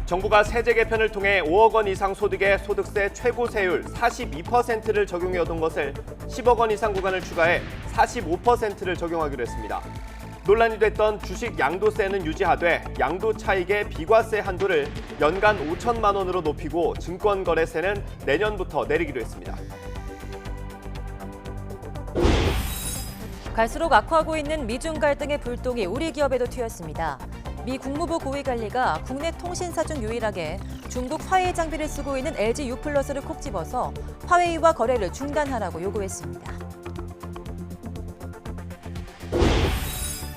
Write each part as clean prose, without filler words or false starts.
정부가 세제 개편을 통해 5억 원 이상 소득의 소득세 최고세율 42%를 적용해오던 것을 10억 원 이상 구간을 추가해 45%를 적용하기로 했습니다. 논란이 됐던 주식 양도세는 유지하되 양도 차익의 비과세 한도를 연간 5천만 원으로 높이고 증권거래세는 내년부터 내리기로 했습니다. 갈수록 악화하고 있는 미중 갈등의 불똥이 우리 기업에도 튀었습니다. 미 국무부 고위관리가 국내 통신사 중 유일하게 중국 화웨이 장비를 쓰고 있는 LG U+를 콕 집어서 화웨이와 거래를 중단하라고 요구했습니다.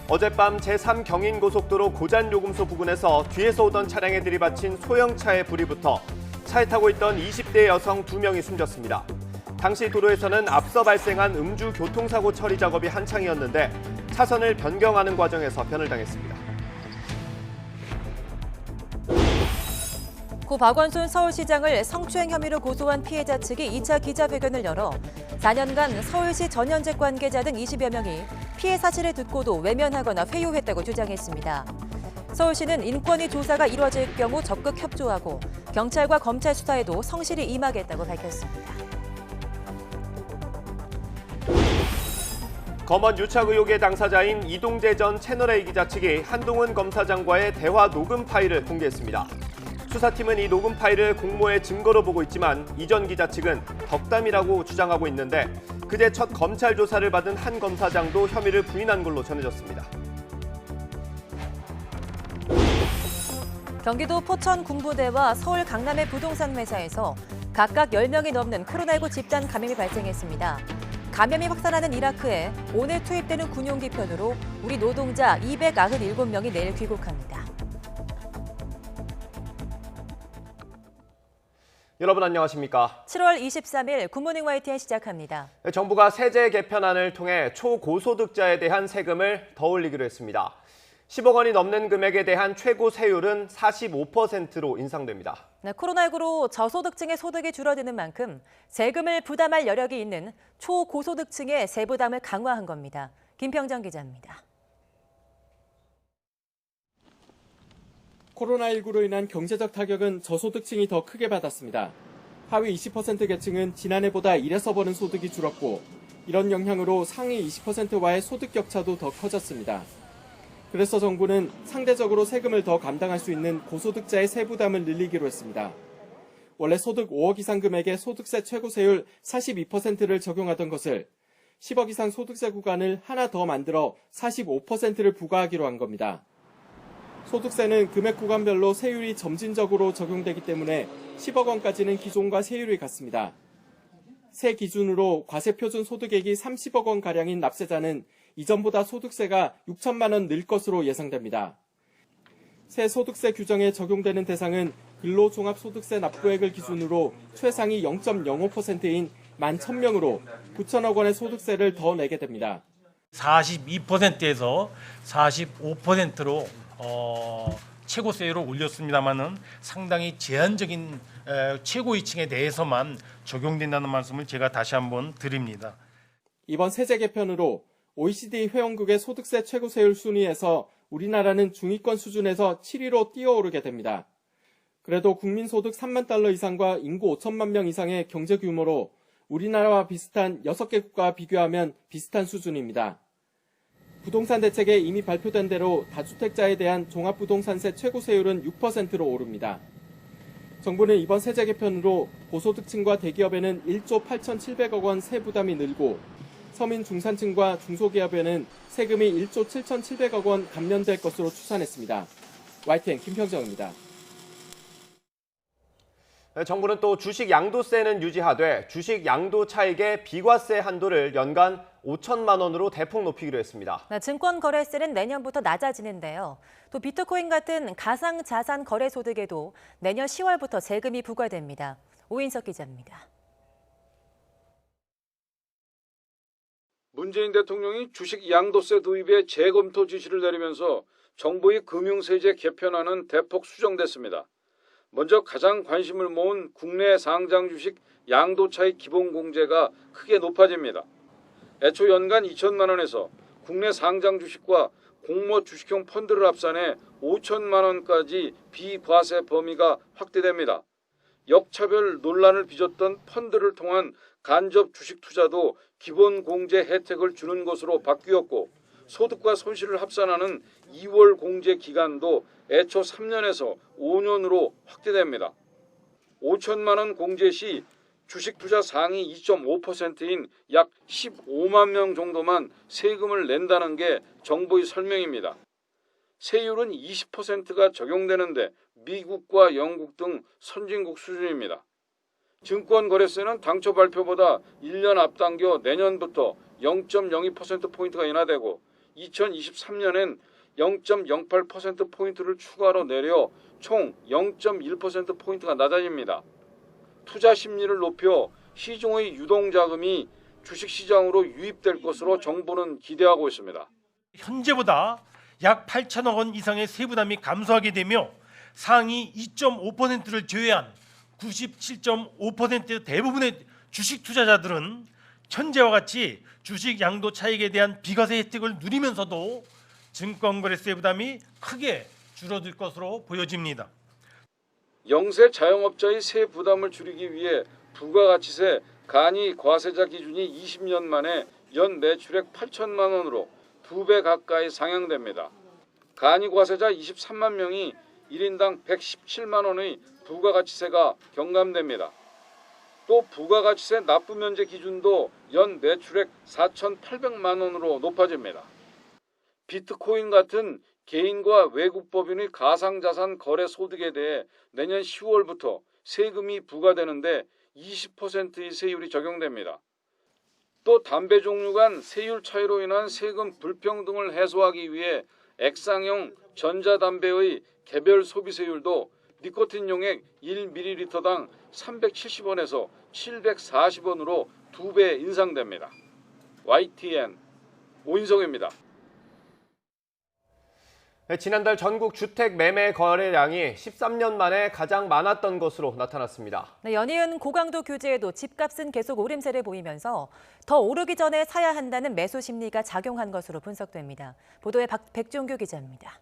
어젯밤 제3경인고속도로 고잔요금소 부근에서 뒤에서 오던 차량에 들이받친 소형차에 불이 붙어 차에 타고 있던 20대 여성 2명이 숨졌습니다. 당시 도로에서는 앞서 발생한 음주 교통사고 처리 작업이 한창이었는데 차선을 변경하는 과정에서 변을 당했습니다. 고 박원순 서울시장을 성추행 혐의로 고소한 피해자 측이 2차 기자회견을 열어 4년간 서울시 전현직 관계자 등 20여 명이 피해 사실을 듣고도 외면하거나 회유했다고 주장했습니다. 서울시는 인권위 조사가 이뤄질 경우 적극 협조하고 경찰과 검찰 수사에도 성실히 임하겠다고 밝혔습니다. 검언 유착 의혹의 당사자인 이동재 전 채널A 기자 측이 한동훈 검사장과의 대화 녹음 파일을 공개했습니다. 수사팀은 이 녹음 파일을 공모의 증거로 보고 있지만 이 전 기자 측은 덕담이라고 주장하고 있는데 그제 첫 검찰 조사를 받은 한 검사장도 혐의를 부인한 걸로 전해졌습니다. 경기도 포천 군부대와 서울 강남의 부동산 매사에서 각각 10명이 넘는 코로나19 집단 감염이 발생했습니다. 감염이 확산하는 이라크에 오늘 투입되는 군용기 편으로 우리 노동자 297명이 내일 귀국합니다. 여러분 안녕하십니까? 7월 23일 굿모닝 YTN 시작합니다. 정부가 세제 개편안을 통해 초고소득자에 대한 세금을 더 올리기로 했습니다. 10억 원이 넘는 금액에 대한 최고 세율은 45%로 인상됩니다. 코로나19로 저소득층의 소득이 줄어드는 만큼 세금을 부담할 여력이 있는 초고소득층의 세부담을 강화한 겁니다. 김평정 기자입니다. 코로나19로 인한 경제적 타격은 저소득층이 더 크게 받았습니다. 하위 20% 계층은 지난해보다 1에서 버는 소득이 줄었고 이런 영향으로 상위 20%와의 소득 격차도 더 커졌습니다. 그래서 정부는 상대적으로 세금을 더 감당할 수 있는 고소득자의 세부담을 늘리기로 했습니다. 원래 소득 5억 이상 금액의 소득세 최고세율 42%를 적용하던 것을 10억 이상 소득세 구간을 하나 더 만들어 45%를 부과하기로 한 겁니다. 소득세는 금액 구간별로 세율이 점진적으로 적용되기 때문에 10억 원까지는 기존과 세율이 같습니다. 새 기준으로 과세표준 소득액이 30억 원가량인 납세자는 이전보다 소득세가 6천만 원 늘 것으로 예상됩니다. 새 소득세 규정에 적용되는 대상은 근로종합소득세 납부액을 기준으로 최상위 0.05%인 11,000명으로 9천억 원의 소득세를 더 내게 됩니다. 42%에서 45%로 최고세율을 올렸습니다만은 상당히 제한적인 최고위층에 대해서만 적용된다는 말씀을 제가 다시 한번 드립니다. 이번 세제 개편으로 OECD 회원국의 소득세 최고세율 순위에서 우리나라는 중위권 수준에서 7위로 뛰어오르게 됩니다. 그래도 국민소득 3만 달러 이상과 인구 5천만 명 이상의 경제 규모로 우리나라와 비슷한 6개 국가와 비교하면 비슷한 수준입니다. 부동산 대책에 이미 발표된 대로 다주택자에 대한 종합부동산세 최고세율은 6%로 오릅니다. 정부는 이번 세제 개편으로 고소득층과 대기업에는 1조 8,700억 원 세부담이 늘고 서민 중산층과 중소기업에는 세금이 1조 7,700억 원 감면될 것으로 추산했습니다. YTN 김평정입니다. 정부는 또 주식 양도세는 유지하되 주식 양도 차익의 비과세 한도를 연간 5천만 원으로 대폭 높이기로 했습니다. 증권거래세는 내년부터 낮아지는데요. 또 비트코인 같은 가상자산 거래 소득에도 내년 10월부터 세금이 부과됩니다. 오인석 기자입니다. 문재인 대통령이 주식 양도세 도입에 재검토 지시를 내리면서 정부의 금융세제 개편안은 대폭 수정됐습니다. 먼저 가장 관심을 모은 국내 상장 주식 양도차익 기본공제가 크게 높아집니다. 애초 연간 2천만 원에서 국내 상장 주식과 공모 주식형 펀드를 합산해 5천만 원까지 비과세 범위가 확대됩니다. 역차별 논란을 빚었던 펀드를 통한 간접 주식 투자도 기본 공제 혜택을 주는 것으로 바뀌었고 소득과 손실을 합산하는 2월 공제 기간도 애초 3년에서 5년으로 확대됩니다. 5천만 원 공제 시 주식 투자 상위 2.5%인 약 15만 명 정도만 세금을 낸다는 게 정부의 설명입니다. 세율은 20%가 적용되는데 미국과 영국 등 선진국 수준입니다. 증권거래세는 당초 발표보다 1년 앞당겨 내년부터 0.02%포인트가 인하되고 2023년엔 0.08%포인트를 추가로 내려 총 0.1%포인트가 낮아집니다. 투자 심리를 높여 시중의 유동자금이 주식시장으로 유입될 것으로 정부는 기대하고 있습니다. 현재보다 약 8천억 원 이상의 세부담이 감소하게 되며 상위 2.5%를 제외한 97.5% 대부분의 주식 투자자들은 현재와 같이 주식 양도 차익에 대한 비과세 혜택을 누리면서도 증권거래세 부담이 크게 줄어들 것으로 보여집니다. 영세 자영업자의 세 부담을 줄이기 위해 부가가치세 간이 과세자 기준이 20년 만에 연 매출액 8천만 원으로 2배 가까이 상향됩니다. 간이 과세자 23만 명이 1인당 117만 원의 부가가치세가 경감됩니다. 또 부가가치세 납부 면제 기준도 연 매출액 4,800만 원으로 높아집니다. 비트코인 같은 개인과 외국법인의 가상자산 거래 소득에 대해 내년 10월부터 세금이 부과되는데 20%의 세율이 적용됩니다. 또 담배 종류 간 세율 차이로 인한 세금 불평등을 해소하기 위해 액상형 전자담배의 개별 소비세율도 니코틴 용액 1ml당 370원에서 740원으로 2배 인상됩니다. YTN 오인성입니다. 지난달 전국 주택 매매 거래량이 13년 만에 가장 많았던 것으로 나타났습니다. 네, 연이은 고강도 규제에도 집값은 계속 오름세를 보이면서 더 오르기 전에 사야 한다는 매수 심리가 작용한 것으로 분석됩니다. 보도에 백종규 기자입니다.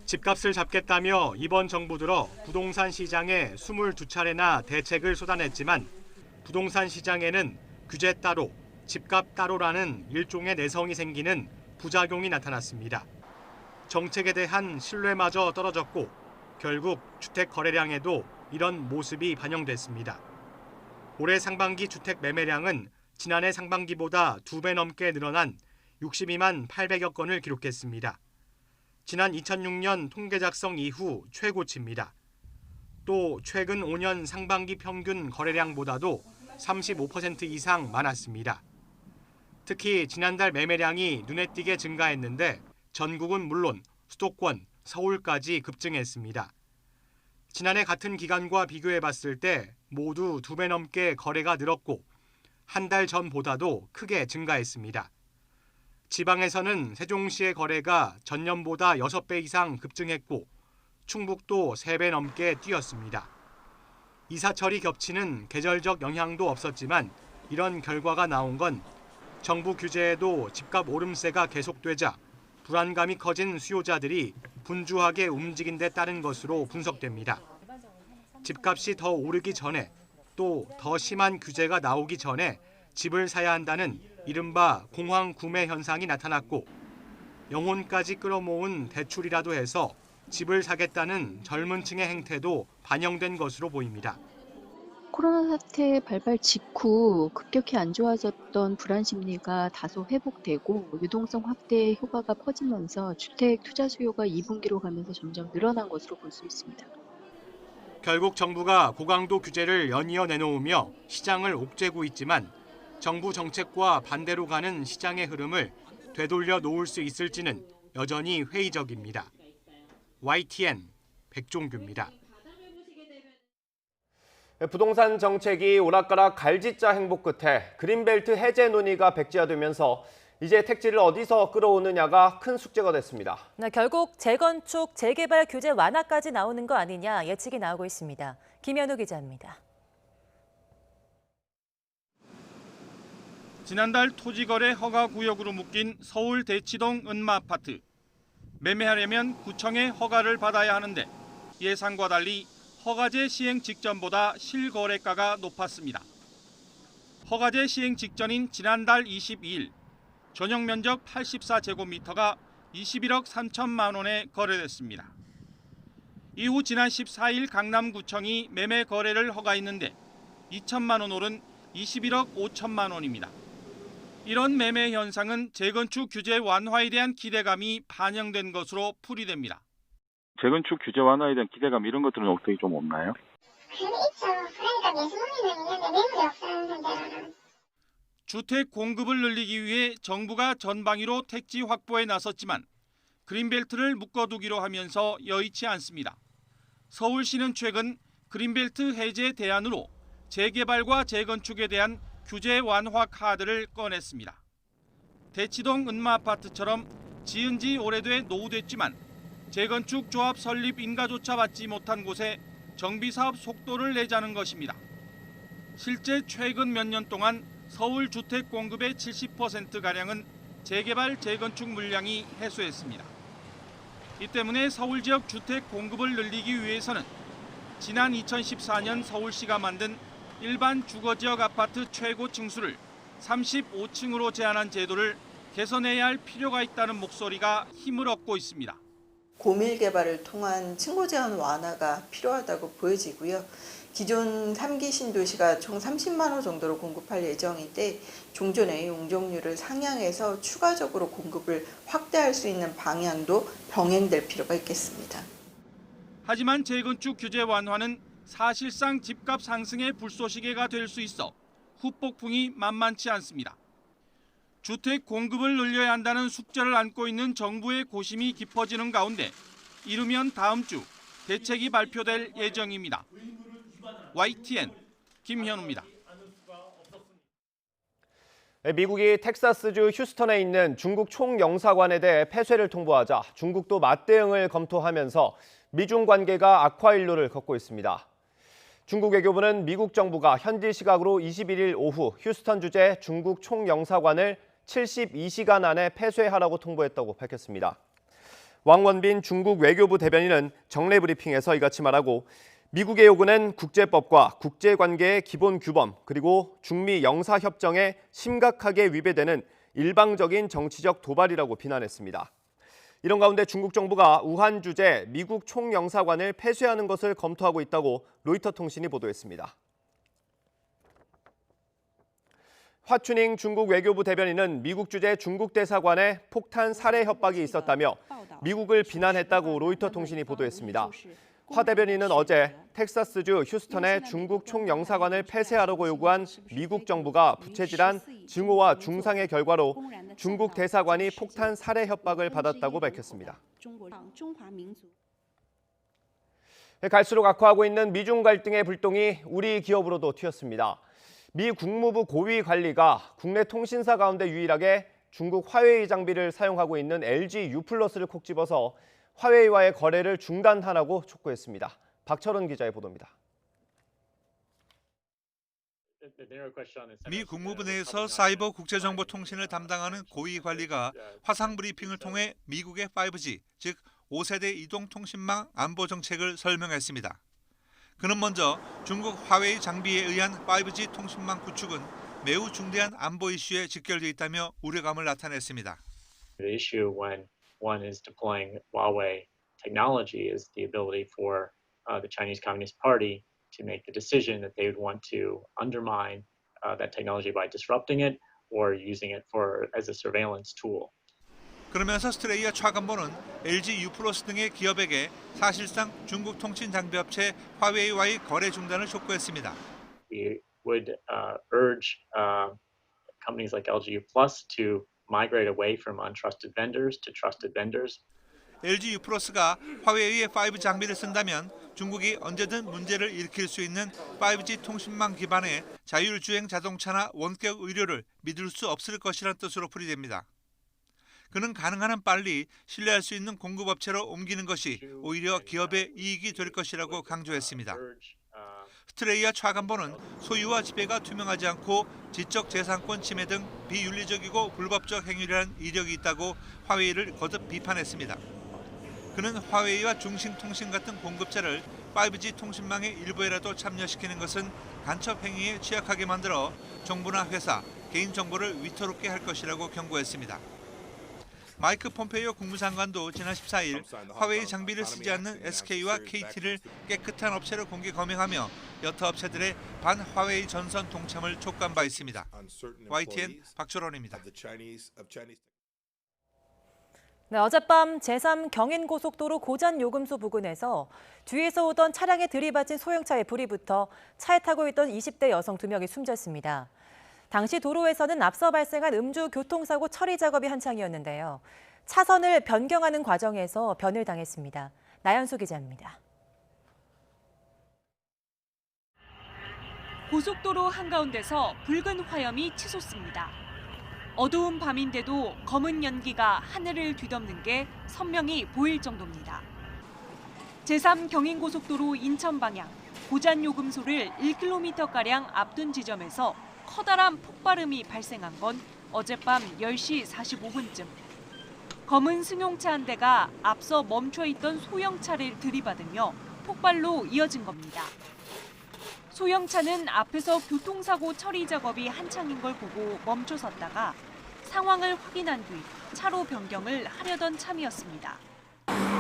집값을 잡겠다며 이번 정부 들어 부동산 시장에 22차례나 대책을 쏟아냈지만 부동산 시장에는 규제 따로, 집값 따로라는 일종의 내성이 생기는 부작용이 나타났습니다. 정책에 대한 신뢰마저 떨어졌고 결국 주택 거래량에도 이런 모습이 반영됐습니다. 올해 상반기 주택 매매량은 지난해 상반기보다 2배 넘게 늘어난 62만 800여 건을 기록했습니다. 지난 2006년 통계 작성 이후 최고치입니다. 또 최근 5년 상반기 평균 거래량보다도 35% 이상 많았습니다. 특히 지난달 매매량이 눈에 띄게 증가했는데 전국은 물론 수도권, 서울까지 급증했습니다. 지난해 같은 기간과 비교해봤을 때 모두 2배 넘게 거래가 늘었고 한 달 전보다도 크게 증가했습니다. 지방에서는 세종시의 거래가 전년보다 6배 이상 급증했고 충북도 3배 넘게 뛰었습니다. 이사철이 겹치는 계절적 영향도 없었지만 이런 결과가 나온 건 정부 규제에도 집값 오름세가 계속되자 불안감이 커진 수요자들이 분주하게 움직인 데 따른 것으로 분석됩니다. 집값이 더 오르기 전에 또 더 심한 규제가 나오기 전에 집을 사야 한다는 이른바 공황 구매 현상이 나타났고 영혼까지 끌어모은 대출이라도 해서 집을 사겠다는 젊은 층의 행태도 반영된 것으로 보입니다. 코로나 사태 발발 직후 급격히 안 좋아졌던 불안 심리가 다소 회복되고 유동성 확대의 효과가 퍼지면서 주택 투자 수요가 2분기로 가면서 점점 늘어난 것으로 볼 수 있습니다. 결국 정부가 고강도 규제를 연이어 내놓으며 시장을 옥죄고 있지만 정부 정책과 반대로 가는 시장의 흐름을 되돌려 놓을 수 있을지는 여전히 회의적입니다. YTN 백종규입니다. 부동산 정책이 오락가락 갈짓자 행보 끝에 그린벨트 해제 논의가 백지화되면서 이제 택지를 어디서 끌어오느냐가 큰 숙제가 됐습니다. 네, 결국 재건축, 재개발 규제 완화까지 나오는 거 아니냐 예측이 나오고 있습니다. 김현우 기자입니다. 지난달 토지거래 허가구역으로 묶인 서울 대치동 은마아파트. 매매하려면 구청의 허가를 받아야 하는데 예상과 달리 허가제 시행 직전보다 실거래가가 높았습니다. 허가제 시행 직전인 지난달 22일 전용 면적 84제곱미터가 21억 3천만 원에 거래됐습니다. 이후 지난 14일 강남구청이 매매 거래를 허가했는데 2천만 원 오른 21억 5천만 원입니다. 이런 매매 현상은 재건축 규제 완화에 대한 기대감이 반영된 것으로 풀이됩니다. 재건축 규제 완화에 대한 기대감 이런 것들은 어떻게 좀 없나요? 있죠. 그러니까 내 소문은 있는데 매물이 없어요, 현재로는. 주택 공급을 늘리기 위해 정부가 전방위로 택지 확보에 나섰지만 그린벨트를 묶어두기로 하면서 여의치 않습니다. 서울시는 최근 그린벨트 해제 대안으로 재개발과 재건축에 대한 규제 완화 카드를 꺼냈습니다. 대치동 은마아파트처럼 지은 지 오래돼 노후됐지만 재건축 조합 설립 인가조차 받지 못한 곳에 정비사업 속도를 내자는 것입니다. 실제 최근 몇 년 동안 서울 주택 공급의 70%가량은 재개발, 재건축 물량이 해소했습니다. 이 때문에 서울 지역 주택 공급을 늘리기 위해서는 지난 2014년 서울시가 만든 일반 주거지역 아파트 최고 층수를 35층으로 제한한 제도를 개선해야 할 필요가 있다는 목소리가 힘을 얻고 있습니다. 고밀 개발을 통한 층고 제한 완화가 필요하다고 보여지고요. 기존 3기 신도시가 총 30만 호 정도로 공급할 예정인데 종전의 용적률을 상향해서 추가적으로 공급을 확대할 수 있는 방향도 병행될 필요가 있겠습니다. 하지만 재건축 규제 완화는 사실상 집값 상승의 불쏘시개가 될 수 있어 후폭풍이 만만치 않습니다. 주택 공급을 늘려야 한다는 숙제를 안고 있는 정부의 고심이 깊어지는 가운데 이르면 다음 주 대책이 발표될 예정입니다. YTN 김현우입니다. 미국이 텍사스주 휴스턴에 있는 중국 총영사관에 대해 폐쇄를 통보하자 중국도 맞대응을 검토하면서 미중 관계가 악화일로를 걷고 있습니다. 중국 외교부는 미국 정부가 현지 시각으로 21일 오후 휴스턴 주재 중국 총영사관을 72시간 안에 폐쇄하라고 통보했다고 밝혔습니다. 왕원빈 중국 외교부 대변인은 정례 브리핑에서 이같이 말하고 미국의 요구는 국제법과 국제관계의 기본 규범 그리고 중미 영사협정에 심각하게 위배되는 일방적인 정치적 도발이라고 비난했습니다. 이런 가운데 중국 정부가 우한 주재 미국 총영사관을 폐쇄하는 것을 검토하고 있다고 로이터 통신이 보도했습니다. 화춘잉 중국 외교부 대변인은 미국 주재 중국 대사관에 폭탄 살해 협박이 있었다며 미국을 비난했다고 로이터 통신이 보도했습니다. 화 대변인은 어제 텍사스주 휴스턴의 중국 총영사관을 폐쇄하라고 요구한 미국 정부가 부채질한 증오와 중상의 결과로 중국 대사관이 폭탄 살해 협박을 받았다고 밝혔습니다. 갈수록 악화하고 있는 미중 갈등의 불똥이 우리 기업으로도 튀었습니다. 미 국무부 고위 관리가 국내 통신사 가운데 유일하게 중국 화웨이 장비를 사용하고 있는 LG U+를 콕 집어서 화웨이와의 거래를 중단하라고 촉구했습니다. 박철원 기자의 보도입니다. 미 국무부 내에서 사이버 국제정보통신을 담당하는 고위 관리가 화상 브리핑을 통해 미국의 5G, 즉 5세대 이동통신망 안보 정책을 설명했습니다. 그는 먼저 중국 화웨이 장비에 의한 5G 통신망 구축은 매우 중대한 안보 이슈에 직결돼 있다며 우려감을 나타냈습니다. The issue when one is deploying Huawei technology is the ability for the Chinese Communist Party to make the decision that they would want to undermine that technology by disrupting it or using it as a surveillance tool. 그러면서 스트레이아 차관보는 LG U+ 등의 기업에게 사실상 중국 통신 장비 업체 화웨이와의 거래 중단을 촉구했습니다. We would urge companies like LG U+ to migrate away from untrusted vendors to trusted vendors. LG U+가 화웨이의 5G 장비를 쓴다면 중국이 언제든 문제를 일으킬 수 있는 5G 통신망 기반의 자율주행 자동차나 원격 의료를 믿을 수 없을 것이라는 뜻으로 풀이됩니다. 그는 가능한 한 빨리 신뢰할 수 있는 공급업체로 옮기는 것이 오히려 기업의 이익이 될 것이라고 강조했습니다. 스트레이아 차관보는 소유와 지배가 투명하지 않고 지적 재산권 침해 등 비윤리적이고 불법적 행위라는 이력이 있다고 화웨이를 거듭 비판했습니다. 그는 화웨이와 중兴통신 같은 공급자를 5G 통신망의 일부에라도 참여시키는 것은 간첩 행위에 취약하게 만들어 정부나 회사, 개인정보를 위태롭게 할 것이라고 경고했습니다. 마이크 폼페이오 국무장관도 지난 14일 화웨이 장비를 쓰지 않는 SK와 KT를 깨끗한 업체로 공개 거명하며 여타 업체들의 반 화웨이 전선 동참을 촉구한 바 있습니다. YTN 박철원입니다. 네, 어젯밤 제3 경인고속도로 고잔요금소 부근에서 뒤에서 오던 차량에 들이받친 소형차에 불이 붙어 차에 타고 있던 20대 여성 2명이 숨졌습니다. 당시 도로에서는 앞서 발생한 음주 교통사고 처리 작업이 한창이었는데요. 차선을 변경하는 과정에서 변을 당했습니다. 나연수 기자입니다. 고속도로 한가운데서 붉은 화염이 치솟습니다. 어두운 밤인데도 검은 연기가 하늘을 뒤덮는 게 선명히 보일 정도입니다. 제3 경인고속도로 인천 방향 고잔요금소를 1km가량 앞둔 지점에서 커다란 폭발음이 발생한 건 어젯밤 10시 45분쯤. 검은 승용차 한 대가 앞서 멈춰있던 소형차를 들이받으며 폭발로 이어진 겁니다. 소형차는 앞에서 교통사고 처리 작업이 한창인 걸 보고 멈춰섰다가 상황을 확인한 뒤 차로 변경을 하려던 참이었습니다.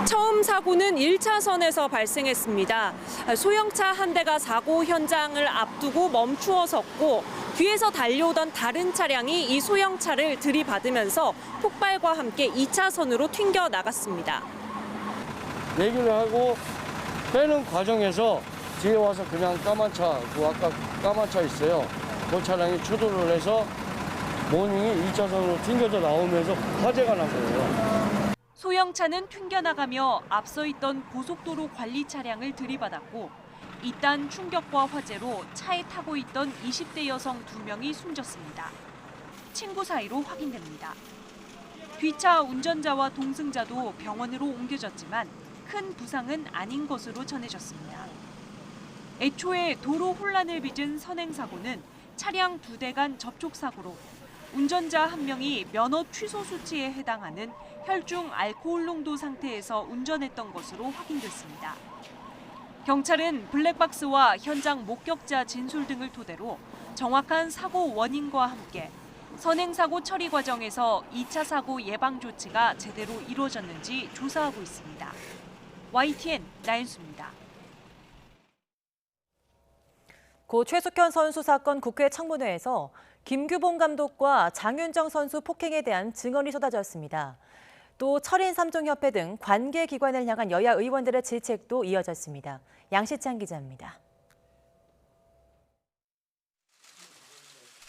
처음 사고는 1차선에서 발생했습니다. 소형차 한 대가 사고 현장을 앞두고 멈추어 섰고 뒤에서 달려오던 다른 차량이 이 소형차를 들이받으면서 폭발과 함께 2차선으로 튕겨 나갔습니다. 내기를 하고 빼는 과정에서 뒤에 와서 그냥 까만 차, 아까 까만 차 있어요. 그 차량이 추돌을 해서 모닝이 1차선으로 튕겨져 나오면서 화재가 난 거예요. 소형차는 튕겨나가며 앞서 있던 고속도로 관리 차량을 들이받았고 이딴 충격과 화재로 차에 타고 있던 20대 여성 2명이 숨졌습니다. 친구 사이로 확인됩니다. 뒤차 운전자와 동승자도 병원으로 옮겨졌지만 큰 부상은 아닌 것으로 전해졌습니다. 애초에 도로 혼란을 빚은 선행사고는 차량 2대 간 접촉사고로 운전자 1명이 면허 취소 수치에 해당하는 혈중 알코올 농도 상태에서 운전했던 것으로 확인됐습니다. 경찰은 블랙박스와 현장 목격자 진술 등을 토대로 정확한 사고 원인과 함께 선행사고 처리 과정에서 2차 사고 예방 조치가 제대로 이루어졌는지 조사하고 있습니다. YTN 나연수입니다. 고 최숙현 선수 사건 국회 청문회에서 김규봉 감독과 장윤정 선수 폭행에 대한 증언이 쏟아졌습니다. 또 철인 3종협회 등 관계기관을 향한 여야 의원들의 질책도 이어졌습니다. 양시찬 기자입니다.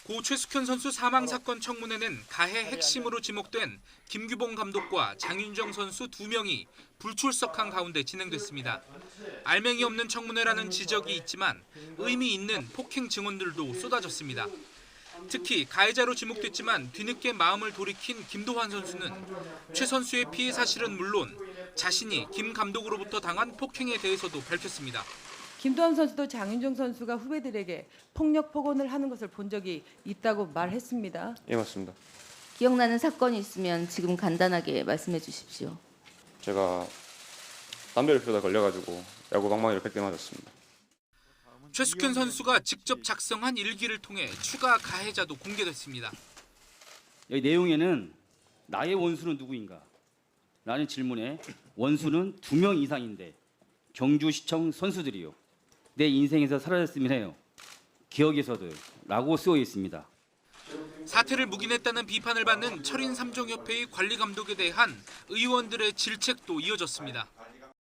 고 최숙현 선수 사망 사건 청문회는 가해 핵심으로 지목된 김규봉 감독과 장윤정 선수 2명이 불출석한 가운데 진행됐습니다. 알맹이 없는 청문회라는 지적이 있지만 의미 있는 폭행 증언들도 쏟아졌습니다. 특히 가해자로 지목됐지만 뒤늦게 마음을 돌이킨 김도환 선수는 최 선수의 피해 사실은 물론 자신이 김 감독으로부터 당한 폭행에 대해서도 밝혔습니다. 김도환 선수도 장윤정 선수가 후배들에게 폭력 폭언을 하는 것을 본 적이 있다고 말했습니다. 예, 맞습니다. 기억나는 사건이 있으면 지금 간단하게 말씀해 주십시오. 제가 담배를 피우다 걸려가지고 야구 방망이를 100대 맞았습니다. 최숙현 선수가 직접 작성한 일기를 통해 추가 가해자도 공개됐습니다. 여기 내용에는 나의 원수는 누구인가? 라는 질문에 원수는 2명 이상인데 경주시청 선수들이요. 내 인생에서 사라졌으면 해요. 기억에서도 라고 쓰여 있습니다. 사태를 묵인했다는 비판을 받는 철인 3종협회의 관리감독에 대한 의원들의 질책도 이어졌습니다.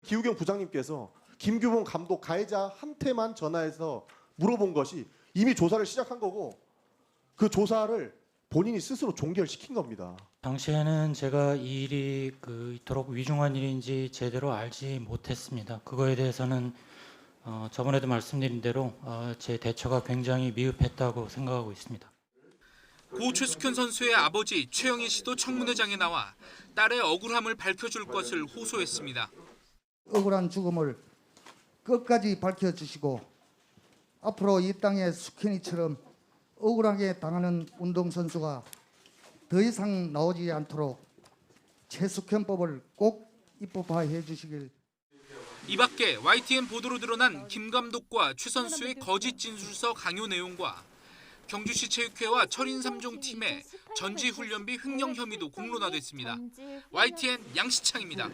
기우경 부장님께서 김규봉 감독 가해자한테만 전화해서 물어본 것이 이미 조사를 시작한 거고 그 조사를 본인이 스스로 종결시킨 겁니다. 당시에는 제가 이 일이 이토록 위중한 일인지 제대로 알지 못했습니다. 그거에 대해서는 저번에도 말씀드린 대로 제 대처가 굉장히 미흡했다고 생각하고 있습니다. 고 최숙현 선수의 아버지 최영희 씨도 청문회장에 나와 딸의 억울함을 밝혀줄 것을 호소했습니다. 억울한 죽음을 끝까지 밝혀주시고 앞으로 이 땅의 수케니처럼 억울하게 당하는 운동선수가 더 이상 나오지 않도록 최숙현법을 꼭 입법화해 주시길. 이 밖에 YTN 보도로 드러난 김 감독과 최 선수의 거짓 진술서 강요 내용과 경주시 체육회와 철인 3종 팀의 전지훈련비 횡령 혐의도 공론화됐습니다. YTN 양시창입니다.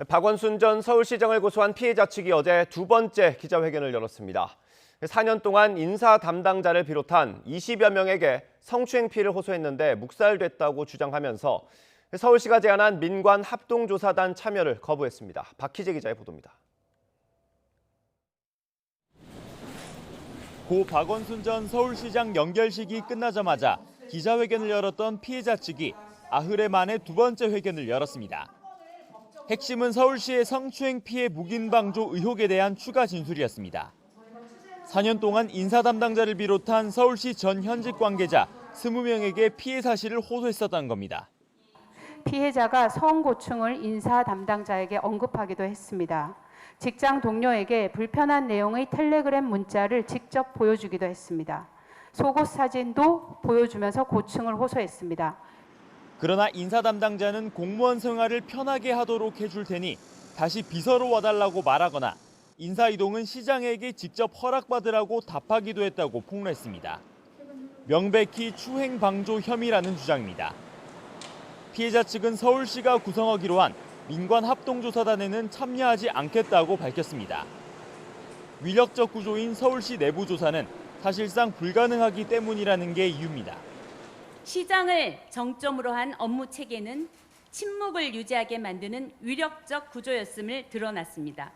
박원순 전 서울시장을 고소한 피해자 측이 어제 두 번째 기자회견을 열었습니다. 4년 동안 인사 담당자를 비롯한 20여 명에게 성추행 피해를 호소했는데 묵살됐다고 주장하면서 서울시가 제안한 민관 합동조사단 참여를 거부했습니다. 박희재 기자의 보도입니다. 고 박원순 전 서울시장 연결식이 끝나자마자 기자회견을 열었던 피해자 측이 아흐레 만에 두 번째 회견을 열었습니다. 핵심은 서울시의 성추행 피해 묵인방조 의혹에 대한 추가 진술이었습니다. 4년 동안 인사 담당자를 비롯한 서울시 전 현직 관계자 20명에게 피해 사실을 호소했었다는 겁니다. 피해자가 성고충을 인사 담당자에게 언급하기도 했습니다. 직장 동료에게 불편한 내용의 텔레그램 문자를 직접 보여주기도 했습니다. 속옷 사진도 보여주면서 고충을 호소했습니다. 그러나 인사 담당자는 공무원 생활을 편하게 하도록 해줄 테니 다시 비서로 와달라고 말하거나 인사 이동은 시장에게 직접 허락받으라고 답하기도 했다고 폭로했습니다. 명백히 추행 방조 혐의라는 주장입니다. 피해자 측은 서울시가 구성하기로 한 민관 합동조사단에는 참여하지 않겠다고 밝혔습니다. 위력적 구조인 서울시 내부 조사는 사실상 불가능하기 때문이라는 게 이유입니다. 시장을 정점으로 한 업무 체계는 침묵을 유지하게 만드는 위력적 구조였음을 드러났습니다.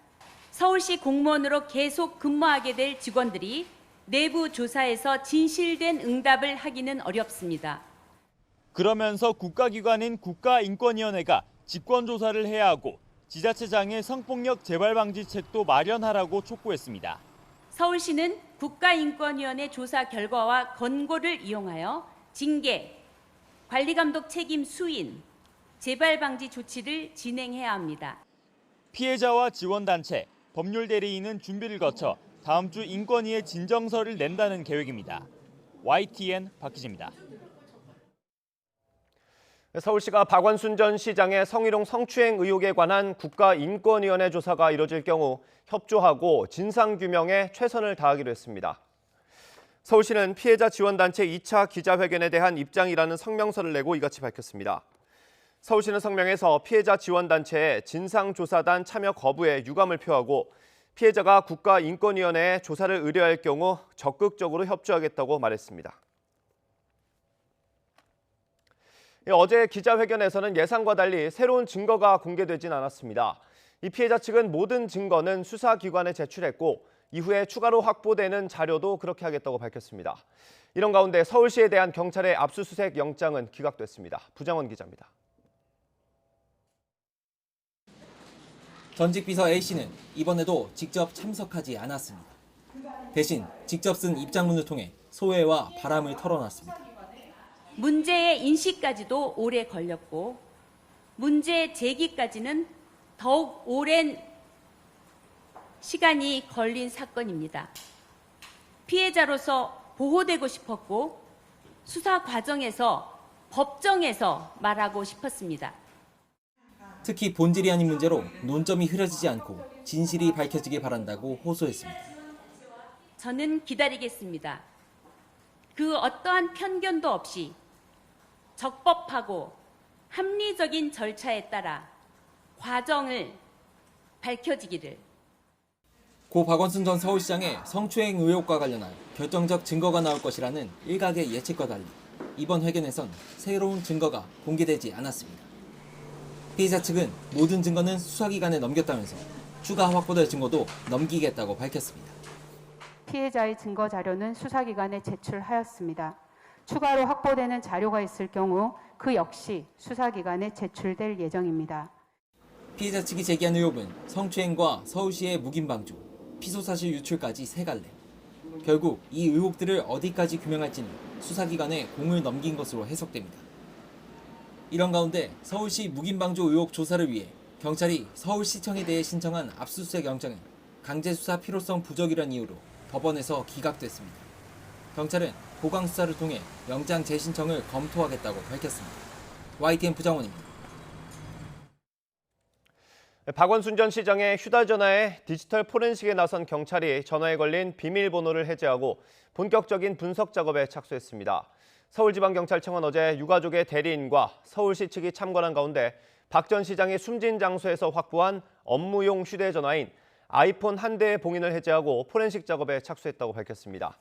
서울시 공무원으로 계속 근무하게 될 직원들이 내부 조사에서 진실된 응답을 하기는 어렵습니다. 그러면서 국가기관인 국가인권위원회가 직권조사를 해야 하고 지자체장의 성폭력 재발 방지책도 마련하라고 촉구했습니다. 서울시는 국가인권위원회 조사 결과와 권고를 이용하여 징계, 관리감독 책임 수인, 재발 방지 조치를 진행해야 합니다. 피해자와 지원단체, 법률대리인은 준비를 거쳐 다음 주 인권위에 진정서를 낸다는 계획입니다. YTN 박희재입니다. 서울시가 박원순 전 시장의 성희롱 성추행 의혹에 관한 국가인권위원회 조사가 이뤄질 경우 협조하고 진상규명에 최선을 다하기로 했습니다. 서울시는 피해자 지원단체 2차 기자회견에 대한 입장이라는 성명서를 내고 이같이 밝혔습니다. 서울시는 성명에서 피해자 지원단체의 진상조사단 참여 거부에 유감을 표하고 피해자가 국가인권위원회에 조사를 의뢰할 경우 적극적으로 협조하겠다고 말했습니다. 어제 기자회견에서는 예상과 달리 새로운 증거가 공개되진 않았습니다. 이 피해자 측은 모든 증거는 수사기관에 제출했고 이후에 추가로 확보되는 자료도 그렇게 하겠다고 밝혔습니다. 이런 가운데 서울시에 대한 경찰의 압수수색 영장은 기각됐습니다. 부장원 기자입니다. 전직 비서 A씨는 이번에도 직접 참석하지 않았습니다. 대신 직접 쓴 입장문을 통해 소회와 바람을 털어놨습니다. 문제의 인식까지도 오래 걸렸고 문제 제기까지는 더욱 오랜 시간이 걸린 사건입니다. 피해자로서 보호되고 싶었고 수사 과정에서 법정에서 말하고 싶었습니다. 특히 본질이 아닌 문제로 논점이 흐려지지 않고 진실이 밝혀지길 바란다고 호소했습니다. 저는 기다리겠습니다. 그 어떠한 편견도 없이 적법하고 합리적인 절차에 따라 과정을 밝혀지기를. 고 박원순 전 서울시장의 성추행 의혹과 관련한 결정적 증거가 나올 것이라는 일각의 예측과 달리 이번 회견에선 새로운 증거가 공개되지 않았습니다. 피해자 측은 모든 증거는 수사기관에 넘겼다면서 추가 확보될 증거도 넘기겠다고 밝혔습니다. 피해자의 증거 자료는 수사기관에 제출하였습니다. 추가로 확보되는 자료가 있을 경우 그 역시 수사기관에 제출될 예정입니다. 피해자 측이 제기한 의혹은 성추행과 서울시의 묵인방조, 피소사실 유출까지 세 갈래. 결국 이 의혹들을 어디까지 규명할지는 수사기관에 공을 넘긴 것으로 해석됩니다. 이런 가운데 서울시 묵인방조 의혹 조사를 위해 경찰이 서울시청에 대해 신청한 압수수색 영장은 강제 수사 필요성 부족이란 이유로 법원에서 기각됐습니다. 경찰은 보강 수사를 통해 영장 재신청을 검토하겠다고 밝혔습니다. YTN 부장원입니다. 박원순 전 시장의 휴대전화의 디지털 포렌식에 나선 경찰이 전화에 걸린 비밀번호를 해제하고 본격적인 분석 작업에 착수했습니다. 서울지방경찰청은 어제 유가족의 대리인과 서울시 측이 참관한 가운데 박 전 시장이 숨진 장소에서 확보한 업무용 휴대전화인 아이폰 한 대의 봉인을 해제하고 포렌식 작업에 착수했다고 밝혔습니다.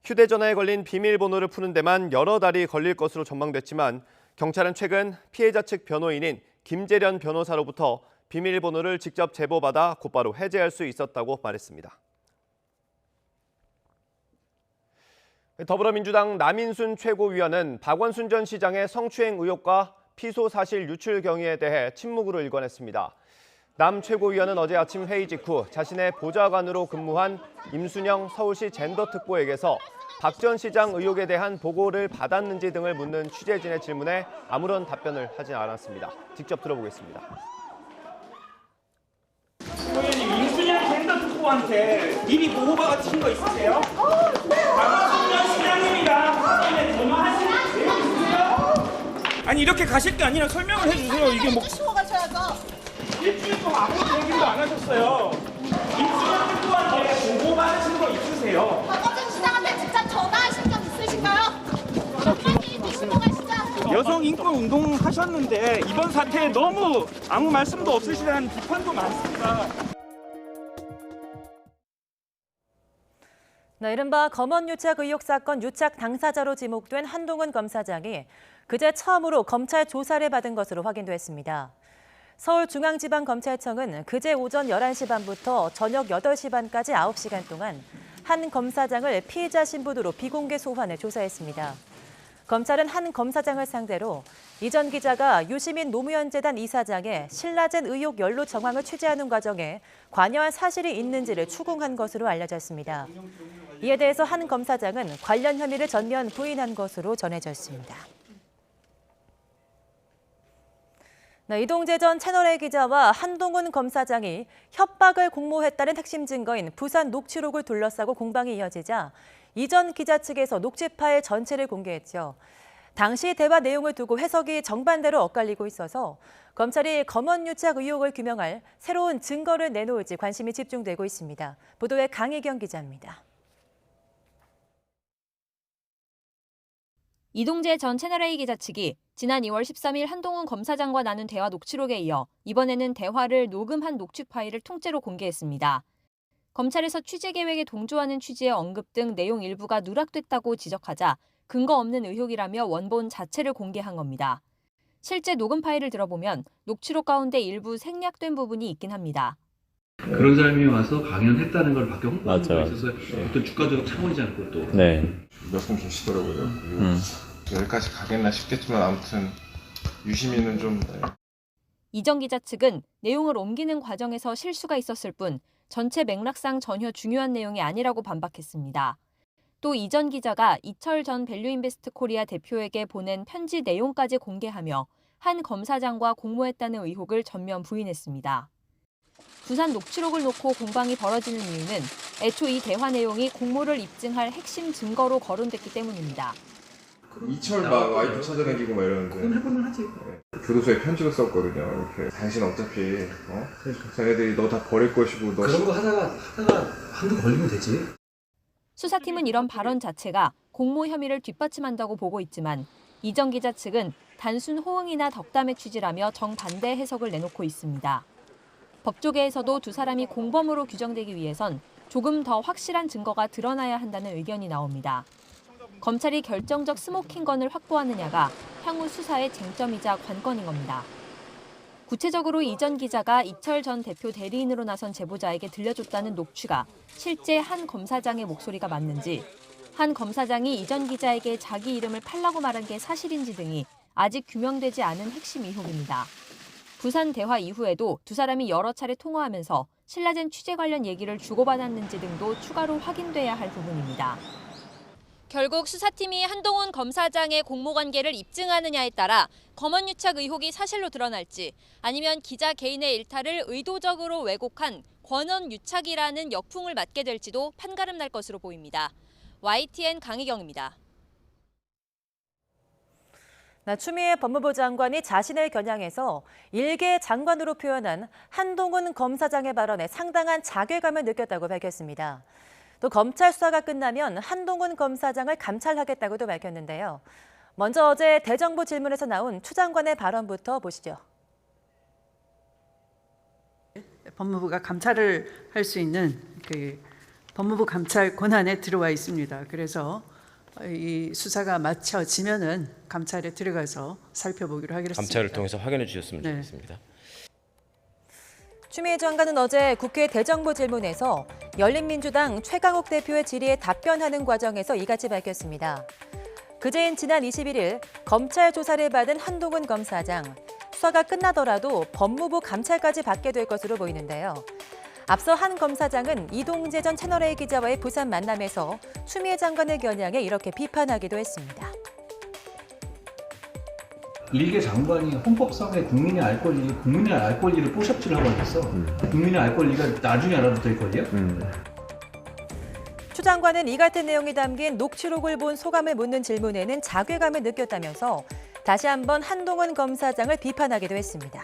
휴대전화에 걸린 비밀번호를 푸는 데만 여러 달이 걸릴 것으로 전망됐지만 경찰은 최근 피해자 측 변호인인 김재련 변호사로부터 비밀번호를 직접 제보받아 곧바로 해제할 수 있었다고 말했습니다. 더불어민주당 남인순 최고위원은 박원순 전 시장의 성추행 의혹과 피소 사실 유출 경위에 대해 침묵으로 일관했습니다. 남 최고위원은 어제 아침 회의 직후 자신의 보좌관으로 근무한 임순영 서울시 젠더특보에게서 박 전 시장 의혹에 대한 보고를 받았는지 등을 묻는 취재진의 질문에 아무런 답변을 하진 않았습니다. 직접 들어보겠습니다. 임순영 젠더특보한테 미리 보고 받으신 거 있으세요? 박원순 전 시장님이랑 확인에 전화하신 내용 있으세요? 아니 이렇게 가실 게 아니라 설명을 해주세요. 이게 뭐 일주일 동안 아무것도 얘기도 안 하셨어요. 임순영 특보한테 보고 받으신 거 있으세요? 박원순 시장한테 직접 전화하신 적 있으신가요? 정말 드시고 가시죠. 여성 인권 운동 하셨는데 이번 사태에 너무 아무 말씀도 없으시다는 비판도 많습니다. 이른바 검언유착 의혹 사건 유착 당사자로 지목된 한동훈 검사장이 그제 처음으로 검찰 조사를 받은 것으로 확인됐습니다. 서울중앙지방검찰청은 그제 오전 11시 반부터 저녁 8시 반까지 9시간 동안 한 검사장을 피해자 신분으로 비공개 소환해 조사했습니다. 검찰은 한 검사장을 상대로 이 전 기자가 유시민 노무현재단 이사장의 신라젠 의혹 연루 정황을 취재하는 과정에 관여한 사실이 있는지를 추궁한 것으로 알려졌습니다. 이에 대해서 한 검사장은 관련 혐의를 전면 부인한 것으로 전해졌습니다. 이동재 전 채널A 기자와 한동훈 검사장이 협박을 공모했다는 핵심 증거인 부산 녹취록을 둘러싸고 공방이 이어지자 이 전 기자 측에서 녹취 파일 전체를 공개했죠. 당시 대화 내용을 두고 해석이 정반대로 엇갈리고 있어서 검찰이 검언유착 의혹을 규명할 새로운 증거를 내놓을지 관심이 집중되고 있습니다. 보도에 강희경 기자입니다. 이동재 전 채널A 기자 측이 지난 2월 13일 한동훈 검사장과 나눈 대화 녹취록에 이어 이번에는 대화를 녹음한 녹취 파일을 통째로 공개했습니다. 검찰에서 취재 계획에 동조하는 취지의 언급 등 내용 일부가 누락됐다고 지적하자 근거 없는 의혹이라며 원본 자체를 공개한 겁니다. 실제 녹음 파일을 들어보면 녹취록 가운데 일부 생략된 부분이 있긴 합니다. 그런 사람이 와서 강연했다는 걸 밖에 홍보하는 거 있어서 어떤 주가적 차원이지 않고 또 몇 분 계시더라고요. 여기까지 가겠나 싶겠지만 아무튼 유시민은 좀 이 전 기자 측은 내용을 옮기는 과정에서 실수가 있었을 뿐 전체 맥락상 전혀 중요한 내용이 아니라고 반박했습니다. 또 이 전 기자가 이철 전 밸류인베스트 코리아 대표에게 보낸 편지 내용까지 공개하며 한 검사장과 공모했다는 의혹을 전면 부인했습니다. 부산 녹취록을 놓고 공방이 벌어지는 이유는 애초 이 대화 내용이 공모를 입증할 핵심 증거로 거론됐기 때문입니다. 이철 막 와이프 찾아다니고 막 이러는데 그건 해보면 하지. 교도소에 편지를 썼거든요. 이렇게 당신 어차피 자네들이 너 다 버릴 것이고 너 그런 거 하다가 한두 걸리면 되지. 수사팀은 이런 발언 자체가 공모 혐의를 뒷받침한다고 보고 있지만 이 전 기자 측은 단순 호응이나 덕담의 취지라며 정반대 해석을 내놓고 있습니다. 법조계에서도 두 사람이 공범으로 규정되기 위해선 조금 더 확실한 증거가 드러나야 한다는 의견이 나옵니다. 검찰이 결정적 스모킹건을 확보하느냐가 향후 수사의 쟁점이자 관건인 겁니다. 구체적으로 이 전 기자가 이철 전 대표 대리인으로 나선 제보자에게 들려줬다는 녹취가 실제 한 검사장의 목소리가 맞는지, 한 검사장이 이 전 기자에게 자기 이름을 팔라고 말한 게 사실인지 등이 아직 규명되지 않은 핵심 의혹입니다. 부산 대화 이후에도 두 사람이 여러 차례 통화하면서 신라젠 취재 관련 얘기를 주고받았는지 등도 추가로 확인돼야 할 부분입니다. 결국 수사팀이 한동훈 검사장의 공모 관계를 입증하느냐에 따라 검언유착 의혹이 사실로 드러날지 아니면 기자 개인의 일탈을 의도적으로 왜곡한 권한 유착이라는 역풍을 맞게 될지도 판가름 날 것으로 보입니다. YTN 강희경입니다. 추미애 법무부 장관이 자신을 겨냥해서 일개 장관으로 표현한 한동훈 검사장의 발언에 상당한 자괴감을 느꼈다고 밝혔습니다. 또 검찰 수사가 끝나면 한동훈 검사장을 감찰하겠다고도 밝혔는데요. 먼저 어제 대정부 질문에서 나온 추 장관의 발언부터 보시죠. 법무부가 감찰을 할 수 있는 법무부 감찰 권한에 들어와 있습니다. 그래서 이 수사가 마쳐지면은 감찰에 들어가서 살펴보기로 하기로 했습니다. 감찰을 통해서 확인해 주셨으면 좋겠습니다. 추미애 장관은 어제 국회 대정부 질문에서 열린민주당 최강욱 대표의 질의에 답변하는 과정에서 이같이 밝혔습니다. 그제인 지난 21일 검찰 조사를 받은 한동훈 검사장, 수사가 끝나더라도 법무부 감찰까지 받게 될 것으로 보이는데요. 앞서 한 검사장은 이동재 전 채널A 기자와의 부산 만남에서 추미애 장관을 겨냥해 이렇게 비판하기도 했습니다. 일개 장관이 헌법상의 국민의 알 권리를 뽀샵질 하고 있어. 국민의 알 권리가 나중에 알아볼 걸요? 추 장관은 이 같은 내용이 담긴 녹취록을 본 소감을 묻는 질문에는 자괴감을 느꼈다면서 다시 한번 한동훈 검사장을 비판하기도 했습니다.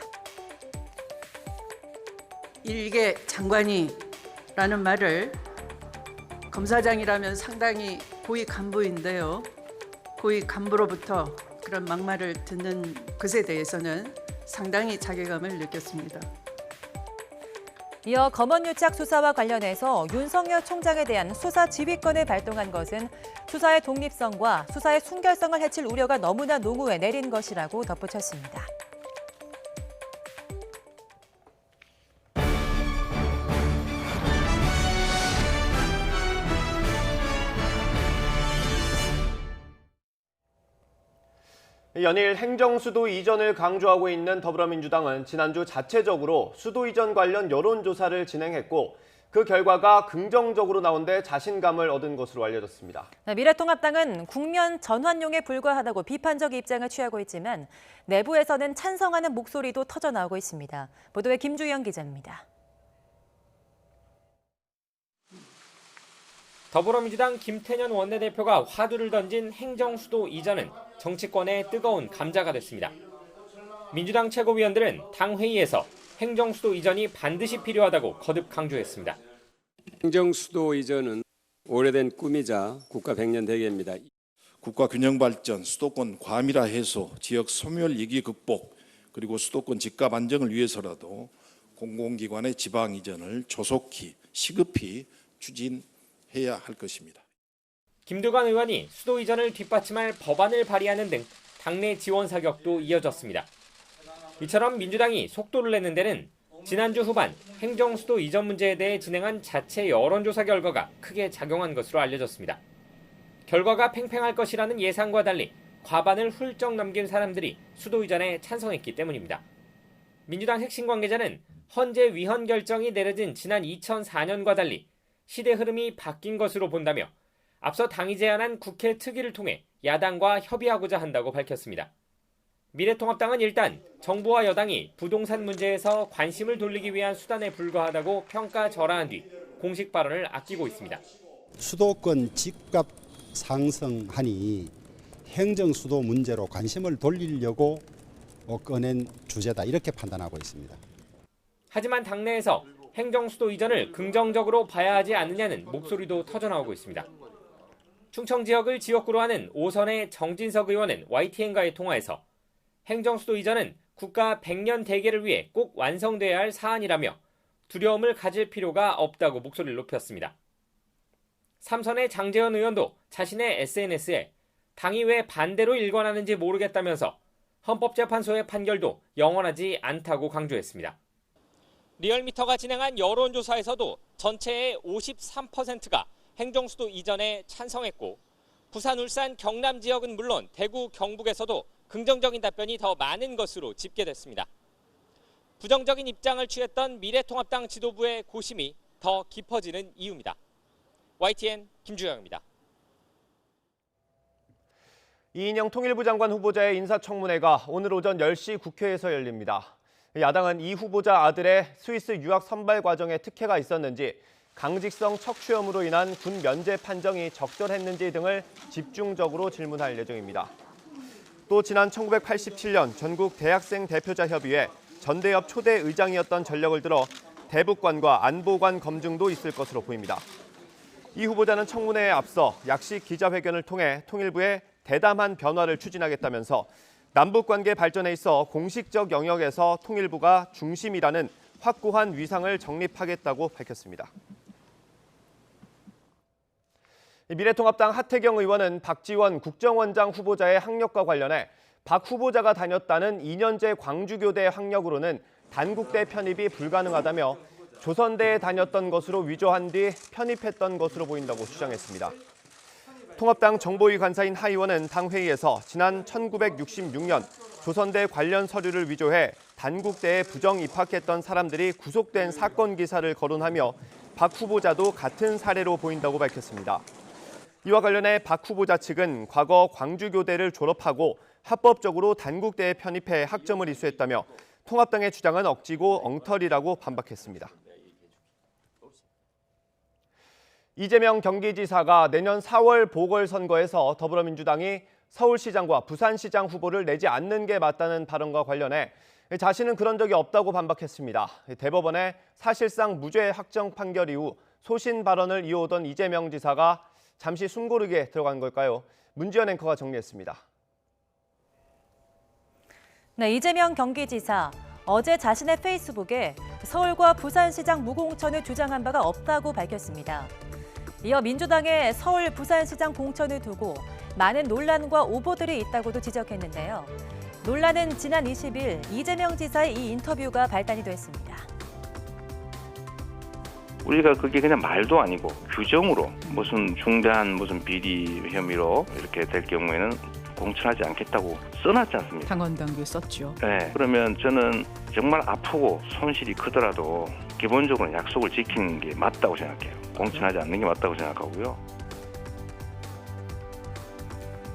일개 장관이라는 말을 검사장이라면 상당히 고위 간부인데요. 고위 간부로부터 그런 막말을 듣는 것에 대해서는 상당히 자괴감을 느꼈습니다. 이어 검언유착 수사와 관련해서 윤석열 총장에 대한 수사 지휘권을 발동한 것은 수사의 독립성과 수사의 순결성을 해칠 우려가 너무나 농후해 내린 것이라고 덧붙였습니다. 연일 행정수도 이전을 강조하고 있는 더불어민주당은 지난주 자체적으로 수도 이전 관련 여론조사를 진행했고 그 결과가 긍정적으로 나온 데 자신감을 얻은 것으로 알려졌습니다. 미래통합당은 국면 전환용에 불과하다고 비판적 입장을 취하고 있지만 내부에서는 찬성하는 목소리도 터져나오고 있습니다. 보도에 김주영 기자입니다. 더불어민주당 김태년 원내대표가 화두를 던진 행정수도 이전은 정치권의 뜨거운 감자가 됐습니다. 민주당 최고위원들은 당 회의에서 행정수도 이전이 반드시 필요하다고 거듭 강조했습니다. 행정수도 이전은 오래된 꿈이자 국가 100년 대계입니다. 국가 균형 발전, 수도권 과밀화 해소, 지역 소멸 위기 극복, 그리고 수도권 집값 안정을 위해서라도 공공기관의 지방 이전을 조속히 시급히 추진해야 할 것입니다. 김두관 의원이 수도 이전을 뒷받침할 법안을 발의하는 등 당내 지원 사격도 이어졌습니다. 이처럼 민주당이 속도를 내는 데는 지난주 후반 행정수도 이전 문제에 대해 진행한 자체 여론조사 결과가 크게 작용한 것으로 알려졌습니다. 결과가 팽팽할 것이라는 예상과 달리 과반을 훌쩍 넘긴 사람들이 수도 이전에 찬성했기 때문입니다. 민주당 핵심 관계자는 헌재 위헌 결정이 내려진 지난 2004년과 달리 시대 흐름이 바뀐 것으로 본다며 앞서 당이 제안한 국회 특위를 통해 야당과 협의하고자 한다고 밝혔습니다. 미래통합당은 일단 정부와 여당이 부동산 문제에서 관심을 돌리기 위한 수단에 불과하다고 평가절하한 뒤 공식 발언을 아끼고 있습니다. 수도권 집값 상승하니 행정수도 문제로 관심을 돌리려고 꺼낸 주제다, 이렇게 판단하고 있습니다. 하지만 당내에서 행정수도 이전을 긍정적으로 봐야 하지 않느냐는 목소리도 터져나오고 있습니다. 충청 지역을 지역구로 하는 5선의 정진석 의원은 YTN과의 통화에서 행정수도 이전은 국가 100년 대계를 위해 꼭 완성돼야 할 사안이라며 두려움을 가질 필요가 없다고 목소리를 높였습니다. 3선의 장재현 의원도 자신의 SNS에 당이 왜 반대로 일관하는지 모르겠다면서 헌법재판소의 판결도 영원하지 않다고 강조했습니다. 리얼미터가 진행한 여론조사에서도 전체의 53%가 행정수도 이전에 찬성했고 부산, 울산, 경남 지역은 물론 대구, 경북에서도 긍정적인 답변이 더 많은 것으로 집계됐습니다. 부정적인 입장을 취했던 미래통합당 지도부의 고심이 더 깊어지는 이유입니다. YTN 김주영입니다. 이인영 통일부 장관 후보자의 인사청문회가 오늘 오전 10시 국회에서 열립니다. 야당은 이 후보자 아들의 스위스 유학 선발 과정에 특혜가 있었는지, 강직성 척추 혐의로 인한 군 면제 판정이 적절했는지 등을 집중적으로 질문할 예정입니다. 또 지난 1987년 전국 대학생 대표자 협의회 전대협 초대 의장이었던 전력을 들어 대북관과 안보관 검증도 있을 것으로 보입니다. 이 후보자는 청문회에 앞서 약식 기자회견을 통해 통일부의 대담한 변화를 추진하겠다면서 남북관계 발전에 있어 공식적 영역에서 통일부가 중심이라는 확고한 위상을 정립하겠다고 밝혔습니다. 미래통합당 하태경 의원은 박지원 국정원장 후보자의 학력과 관련해 박 후보자가 다녔다는 2년제 광주교대 학력으로는 단국대 편입이 불가능하다며 조선대에 다녔던 것으로 위조한 뒤 편입했던 것으로 보인다고 주장했습니다. 통합당 정보위 관사인 하 의원은 당 회의에서 지난 1966년 조선대 관련 서류를 위조해 단국대에 부정 입학했던 사람들이 구속된 사건 기사를 거론하며 박 후보자도 같은 사례로 보인다고 밝혔습니다. 이와 관련해 박 후보자 측은 과거 광주교대를 졸업하고 합법적으로 단국대에 편입해 학점을 이수했다며 통합당의 주장은 억지고 엉터리라고 반박했습니다. 이재명 경기지사가 내년 4월 보궐선거에서 더불어민주당이 서울시장과 부산시장 후보를 내지 않는 게 맞다는 발언과 관련해 자신은 그런 적이 없다고 반박했습니다. 대법원의 사실상 무죄 확정 판결 이후 소신 발언을 이어오던 이재명 지사가 잠시 숨고르게 들어간 걸까요? 문지연 앵커가 정리했습니다. 네, 이재명 경기지사 어제 자신의 페이스북에 서울과 부산시장 무공천을 주장한 바가 없다고 밝혔습니다. 이어 민주당의 서울 부산시장 공천을 두고 많은 논란과 오보들이 있다고도 지적했는데요. 논란은 지난 20일 이재명 지사의 이 인터뷰가 발단이 됐습니다. 우리가 그게 그냥 말도 아니고 규정으로 무슨 중대한 무슨 비리 혐의로 이렇게 될 경우에는 공천하지 않겠다고 써놨지 않습니까? 당원 당규에 썼죠. 네. 그러면 저는 정말 아프고 손실이 크더라도 기본적으로 약속을 지키는 게 맞다고 생각해요. 공천하지 않는 게 맞다고 생각하고요.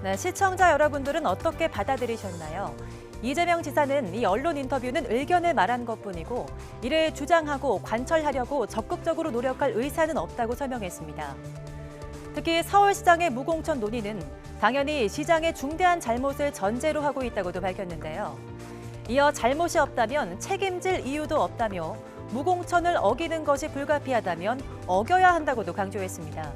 네, 시청자 여러분들은 어떻게 받아들이셨나요? 이재명 지사는 이 언론 인터뷰는 의견을 말한 것뿐이고 이를 주장하고 관철하려고 적극적으로 노력할 의사는 없다고 설명했습니다. 특히 서울시장의 무공천 논의는 당연히 시장의 중대한 잘못을 전제로 하고 있다고도 밝혔는데요. 이어 잘못이 없다면 책임질 이유도 없다며 무공천을 어기는 것이 불가피하다면 어겨야 한다고도 강조했습니다.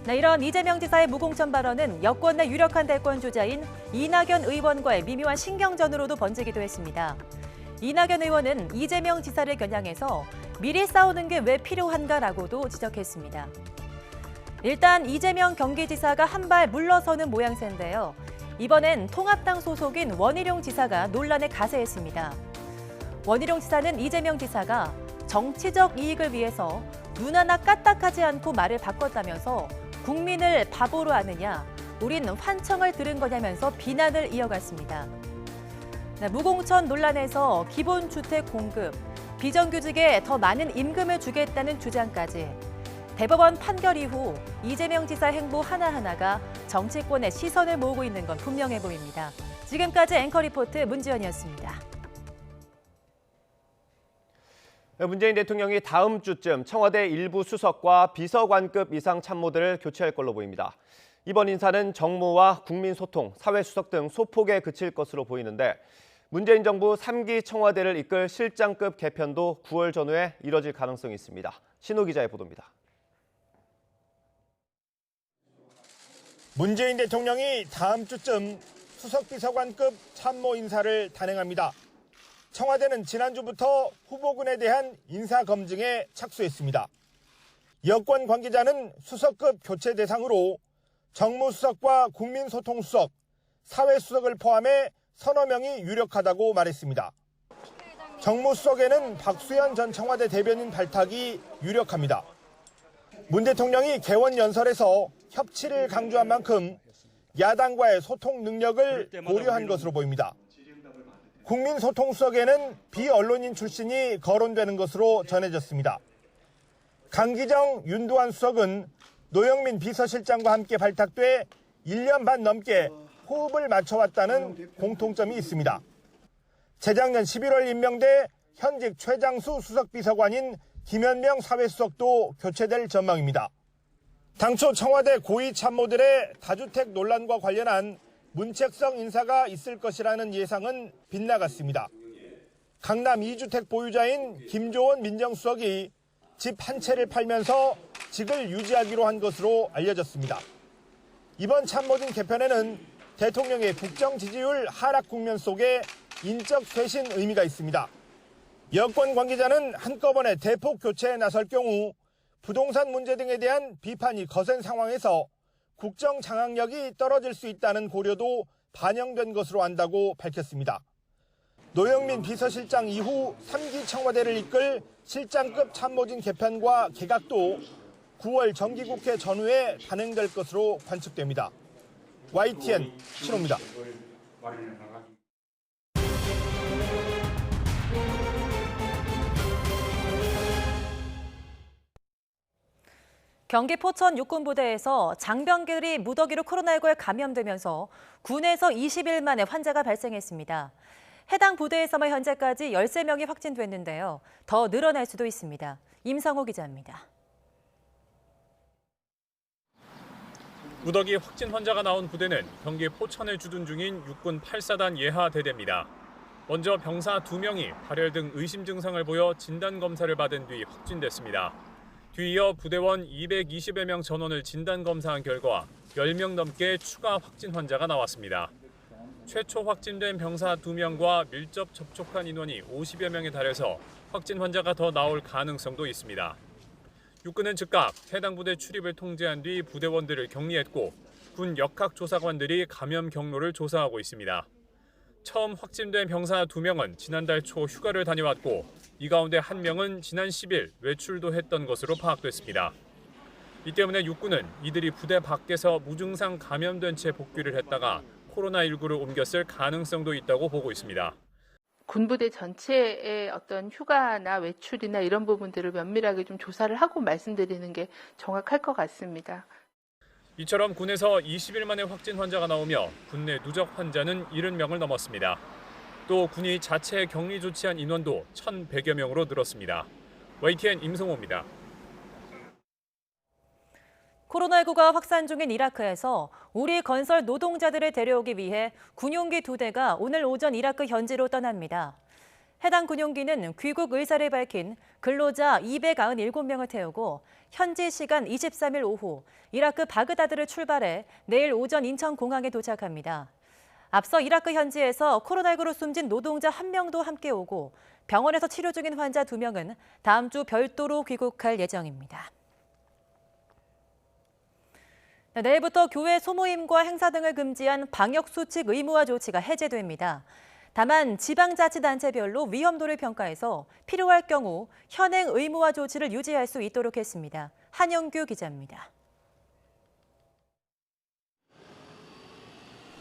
네, 이런 이재명 지사의 무공천 발언은 여권 내 유력한 대권 주자인 이낙연 의원과의 미묘한 신경전으로도 번지기도 했습니다. 이낙연 의원은 이재명 지사를 겨냥해서 미리 싸우는 게 왜 필요한가라고도 지적했습니다. 일단 이재명 경기지사가 한 발 물러서는 모양새인데요. 이번엔 통합당 소속인 원희룡 지사가 논란에 가세했습니다. 원희룡 지사는 이재명 지사가 정치적 이익을 위해서 눈 하나 까딱하지 않고 말을 바꿨다면서 국민을 바보로 아느냐, 우린 환청을 들은 거냐면서 비난을 이어갔습니다. 무공천 논란에서 기본주택 공급, 비정규직에 더 많은 임금을 주겠다는 주장까지 대법원 판결 이후 이재명 지사 행보 하나하나가 정치권의 시선을 모으고 있는 건 분명해 보입니다. 지금까지 앵커 리포트 문지연이었습니다. 문재인 대통령이 다음 주쯤 청와대 일부 수석과 비서관급 이상 참모들을 교체할 걸로 보입니다. 이번 인사는 정무와 국민소통, 사회수석 등 소폭에 그칠 것으로 보이는데 문재인 정부 3기 청와대를 이끌 실장급 개편도 9월 전후에 이뤄질 가능성이 있습니다. 신호 기자의 보도입니다. 문재인 대통령이 다음 주쯤 수석비서관급 참모 인사를 단행합니다. 청와대는 지난주부터 후보군에 대한 인사 검증에 착수했습니다. 여권 관계자는 수석급 교체 대상으로 정무수석과 국민소통수석, 사회수석을 포함해 서너 명이 유력하다고 말했습니다. 정무수석에는 박수현 전 청와대 대변인 발탁이 유력합니다. 문 대통령이 개원 연설에서 협치를 강조한 만큼 야당과의 소통 능력을 고려한 것으로 보입니다. 국민소통수석에는 비언론인 출신이 거론되는 것으로 전해졌습니다. 강기정, 윤두한 수석은 노영민 비서실장과 함께 발탁돼 1년 반 넘게 호흡을 맞춰왔다는 공통점이 있습니다. 재작년 11월 임명돼 현직 최장수 수석비서관인 김현명 사회수석도 교체될 전망입니다. 당초 청와대 고위 참모들의 다주택 논란과 관련한 문책성 인사가 있을 것이라는 예상은 빗나갔습니다. 강남 2주택 보유자인 김조원 민정수석이 집 한 채를 팔면서 직을 유지하기로 한 것으로 알려졌습니다. 이번 참모진 개편에는 대통령의 국정 지지율 하락 국면 속에 인적 쇄신 의미가 있습니다. 여권 관계자는 한꺼번에 대폭 교체에 나설 경우 부동산 문제 등에 대한 비판이 거센 상황에서 국정 장악력이 떨어질 수 있다는 고려도 반영된 것으로 안다고 밝혔습니다. 노영민 비서실장 이후 3기 청와대를 이끌 실장급 참모진 개편과 개각도 9월 정기국회 전후에 단행될 것으로 관측됩니다. YTN 신호입니다. 경기 포천 육군부대에서 장병들이 무더기로 코로나19에 감염되면서 군에서 20일 만에 환자가 발생했습니다. 해당 부대에서만 현재까지 13명이 확진됐는데요. 더 늘어날 수도 있습니다. 임성호 기자입니다. 무더기 확진 환자가 나온 부대는 경기 포천에 주둔 중인 육군 8사단 예하 대대입니다. 먼저 병사 2명이 발열 등 의심 증상을 보여 진단검사를 받은 뒤 확진됐습니다. 뒤이어 부대원 220여 명 전원을 진단검사한 결과 10명 넘게 추가 확진 환자가 나왔습니다. 최초 확진된 병사 2명과 밀접 접촉한 인원이 50여 명에 달해서 확진 환자가 더 나올 가능성도 있습니다. 육군은 즉각 해당 부대 출입을 통제한 뒤 부대원들을 격리했고 군 역학조사관들이 감염 경로를 조사하고 있습니다. 처음 확진된 병사 2명은 지난달 초 휴가를 다녀왔고 이 가운데 1명은 지난 10일 외출도 했던 것으로 파악됐습니다. 이 때문에 육군은 이들이 부대 밖에서 무증상 감염된 채 복귀를 했다가 코로나19를 옮겼을 가능성도 있다고 보고 있습니다. 군부대 전체의 어떤 휴가나 외출이나 이런 부분들을 면밀하게 좀 조사를 하고 말씀드리는 게 정확할 것 같습니다. 이처럼 군에서 20일 만에 확진 환자가 나오며 군내 누적 환자는 70명을 넘었습니다. 또 군이 자체 격리 조치한 인원도 1,100여 명으로 늘었습니다. YTN 임성호입니다. 코로나19가 확산 중인 이라크에서 우리 건설 노동자들을 데려오기 위해 군용기 2대가 오늘 오전 이라크 현지로 떠납니다. 해당 군용기는 귀국 의사를 밝힌 근로자 297명을 태우고 현지 시간 23일 오후 이라크 바그다드를 출발해 내일 오전 인천공항에 도착합니다. 앞서 이라크 현지에서 코로나19로 숨진 노동자 1명도 함께 오고 병원에서 치료 중인 환자 2명은 다음 주 별도로 귀국할 예정입니다. 내일부터 교회 소모임과 행사 등을 금지한 방역수칙 의무화 조치가 해제됩니다. 다만 지방자치단체별로 위험도를 평가해서 필요할 경우 현행 의무화 조치를 유지할 수 있도록 했습니다. 한영규 기자입니다.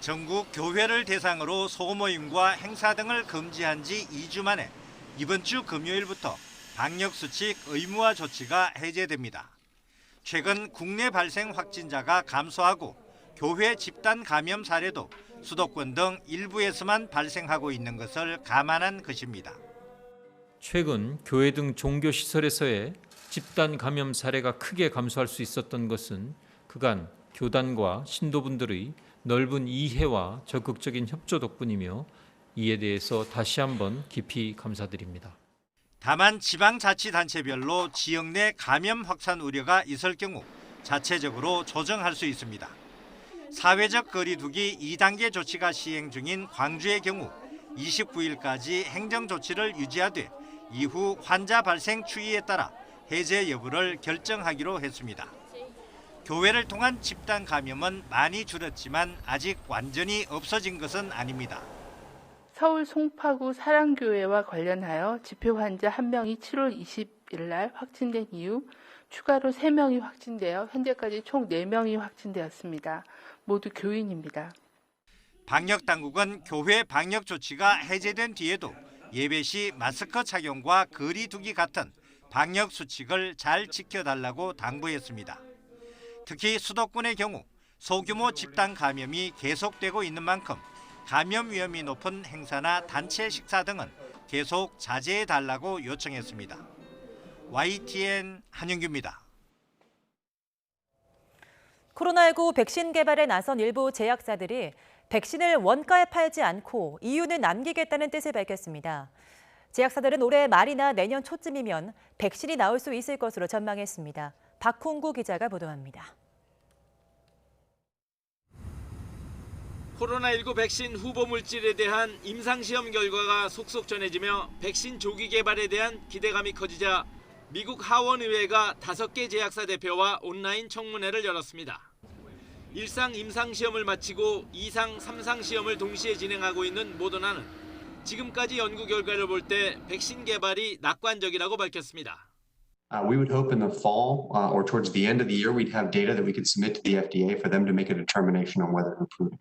전국 교회를 대상으로 소모임과 행사 등을 금지한 지 2주 만에 이번 주 금요일부터 방역수칙 의무화 조치가 해제됩니다. 최근 국내 발생 확진자가 감소하고 교회 집단 감염 사례도 수도권 등 일부에서만 발생하고 있는 것을 감안한 것입니다. 최근 교회 등 종교시설에서의 집단 감염 사례가 크게 감소할 수 있었던 것은 그간 교단과 신도분들의 넓은 이해와 적극적인 협조 덕분이며 이에 대해서 다시 한번 깊이 감사드립니다. 다만 지방자치단체별로 지역 내 감염 확산 우려가 있을 경우 자체적으로 조정할 수 있습니다. 사회적 거리두기 2단계 조치가 시행 중인 광주의 경우 29일까지 행정조치를 유지하되 이후 환자 발생 추이에 따라 해제 여부를 결정하기로 했습니다. 교회를 통한 집단 감염은 많이 줄었지만 아직 완전히 없어진 것은 아닙니다. 서울 송파구 사랑교회와 관련하여 집회 환자 1명이 7월 20일 날 확진된 이후 추가로 3명이 확진되어 현재까지 총 4명이 확진되었습니다. 모두 교인입니다. 방역당국은 교회 방역 조치가 해제된 뒤에도 예배 시 마스크 착용과 거리 두기 같은 방역 수칙을 잘 지켜달라고 당부했습니다. 특히 수도권의 경우 소규모 집단 감염이 계속되고 있는 만큼 감염 위험이 높은 행사나 단체 식사 등은 계속 자제해달라고 요청했습니다. YTN 한영규입니다. 코로나19 백신 개발에 나선 일부 제약사들이 백신을 원가에 팔지 않고 이유는 남기겠다는 뜻을 밝혔습니다. 제약사들은 올해 말이나 내년 초쯤이면 백신이 나올 수 있을 것으로 전망했습니다. 박홍구 기자가 보도합니다. 코로나19 백신 후보 물질에 대한 임상시험 결과가 속속 전해지며 백신 조기 개발에 대한 기대감이 커지자 미국 하원의회가 5개 제약사 대표와 온라인 청문회를 열었습니다. 1상 임상시험을 마치고 2상, 3상 시험을 동시에 진행하고 있는 모더나는 지금까지 연구 결과를 볼 때 백신 개발이 낙관적이라고 밝혔습니다. We would hope in the fall or towards the end of the year we'd have data that we could submit to the FDA for them to make a determination on whether to approve it.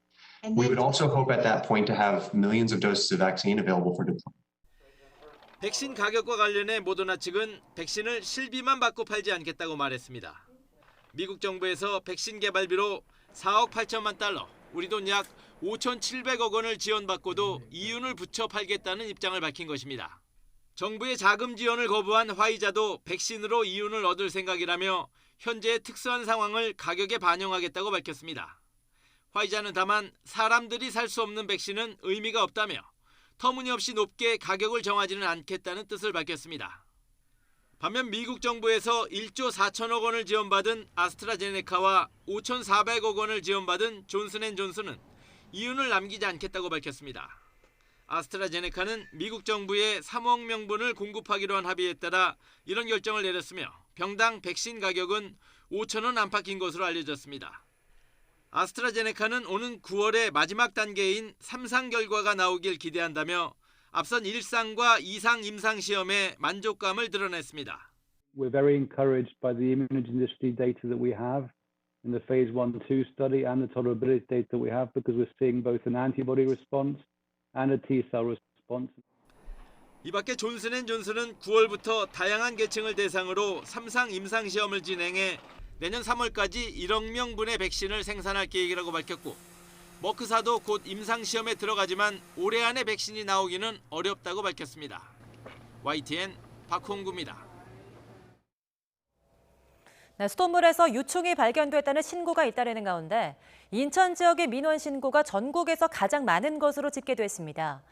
We would also hope at that point to have millions of doses of vaccine available for deployment. 백신 가격과 관련해 모더나 측은 백신을 실비만 받고 팔지 않겠다고 말했습니다. 미국 정부에서 백신 개발비로 4억 8천만 달러, 우리 돈 약 5,700억 원을 지원받고도 이윤을 붙여 팔겠다는 입장을 밝힌 것입니다. 정부의 자금 지원을 거부한 화이자도 백신으로 이윤을 얻을 생각이라며 현재의 특수한 상황을 가격에 반영하겠다고 밝혔습니다. 화이자는 다만 사람들이 살 수 없는 백신은 의미가 없다며 터무니없이 높게 가격을 정하지는 않겠다는 뜻을 밝혔습니다. 반면 미국 정부에서 1조 4천억 원을 지원받은 아스트라제네카와 5,400억 원을 지원받은 존슨앤존슨은 이윤을 남기지 않겠다고 밝혔습니다. 아스트라제네카는 미국 정부에 3억 명분을 공급하기로 한 합의에 따라 이런 결정을 내렸으며 병당 백신 가격은 5천 원 안팎인 것으로 알려졌습니다. 아스트라제네카는 오는 9월에 마지막 단계인 3상 결과가 나오길 기대한다며 앞선 1상과 2상 임상시험에 만족감을 드러냈습니다. We're very encouraged by the immunogenicity data that we have in the phase 1-2 study and the tolerability data that we have because we're seeing both an antibody response and a T-cell response. 이 밖에 존슨앤존슨은 9월부터 다양한 계층을 대상으로 3상 임상시험을 진행해 내년 3월까지 1억 명분의 백신을 생산할 계획이라고 밝혔고 머크사도 곧 임상시험에 들어가지만 올해 안에 백신이 나오기는 어렵다고 밝혔습니다. YTN 박홍구입니다. 수돗물에서 유충이 발견됐다는 신고가 잇따르는 가운데 인천 지역의 민원 신고가 전국에서 가장 많은 것으로 집계됐습니다.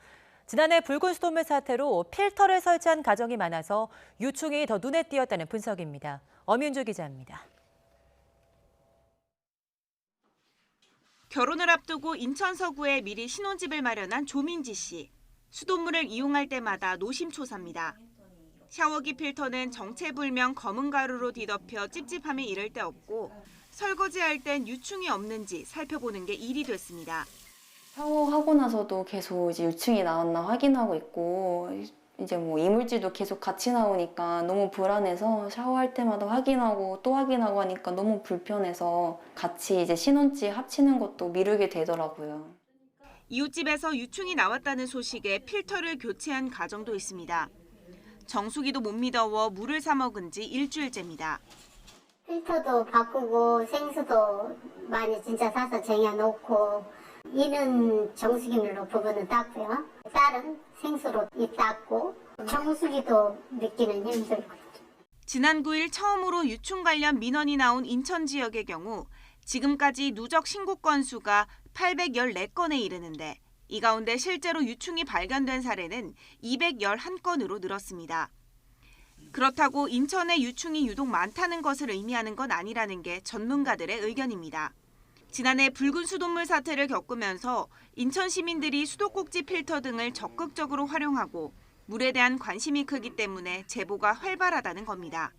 지난해 붉은 수돗물 사태로 필터를 설치한 가정이 많아서 유충이 더 눈에 띄었다는 분석입니다. 엄윤주 기자입니다. 결혼을 앞두고 인천 서구에 미리 신혼집을 마련한 조민지 씨. 수돗물을 이용할 때마다 노심초사입니다. 샤워기 필터는 정체불명 검은 가루로 뒤덮여 찝찝함이 이를 데 없고 설거지할 땐 유충이 없는지 살펴보는 게 일이 됐습니다. 샤워하고 나서도 계속 이제 유충이 나왔나 확인하고 있고 이제 뭐 이물질도 계속 같이 나오니까 너무 불안해서 샤워할 때마다 확인하고 또 확인하고 하니까 너무 불편해서 같이 이제 신혼집 합치는 것도 미루게 되더라고요. 이웃집에서 유충이 나왔다는 소식에 필터를 교체한 가정도 있습니다. 정수기도 못 믿어워 물을 사 먹은 지 일주일째입니다. 필터도 바꾸고 생수도 많이 진짜 사서 쟁여놓고 이는 정수기물로 부분은 닦고요. 딸은 생수로 입 닦고 정수기도 믿기는 힘들고. 지난 9일 처음으로 유충 관련 민원이 나온 인천 지역의 경우 지금까지 누적 신고 건수가 814건에 이르는데 이 가운데 실제로 유충이 발견된 사례는 211건으로 늘었습니다. 그렇다고 인천에 유충이 유독 많다는 것을 의미하는 건 아니라는 게 전문가들의 의견입니다. 지난해 붉은 수돗물 사태를 겪으면서 인천 시민들이 수도꼭지 필터 등을 적극적으로 활용하고 물에 대한 관심이 크기 때문에 제보가 활발하다는 겁니다.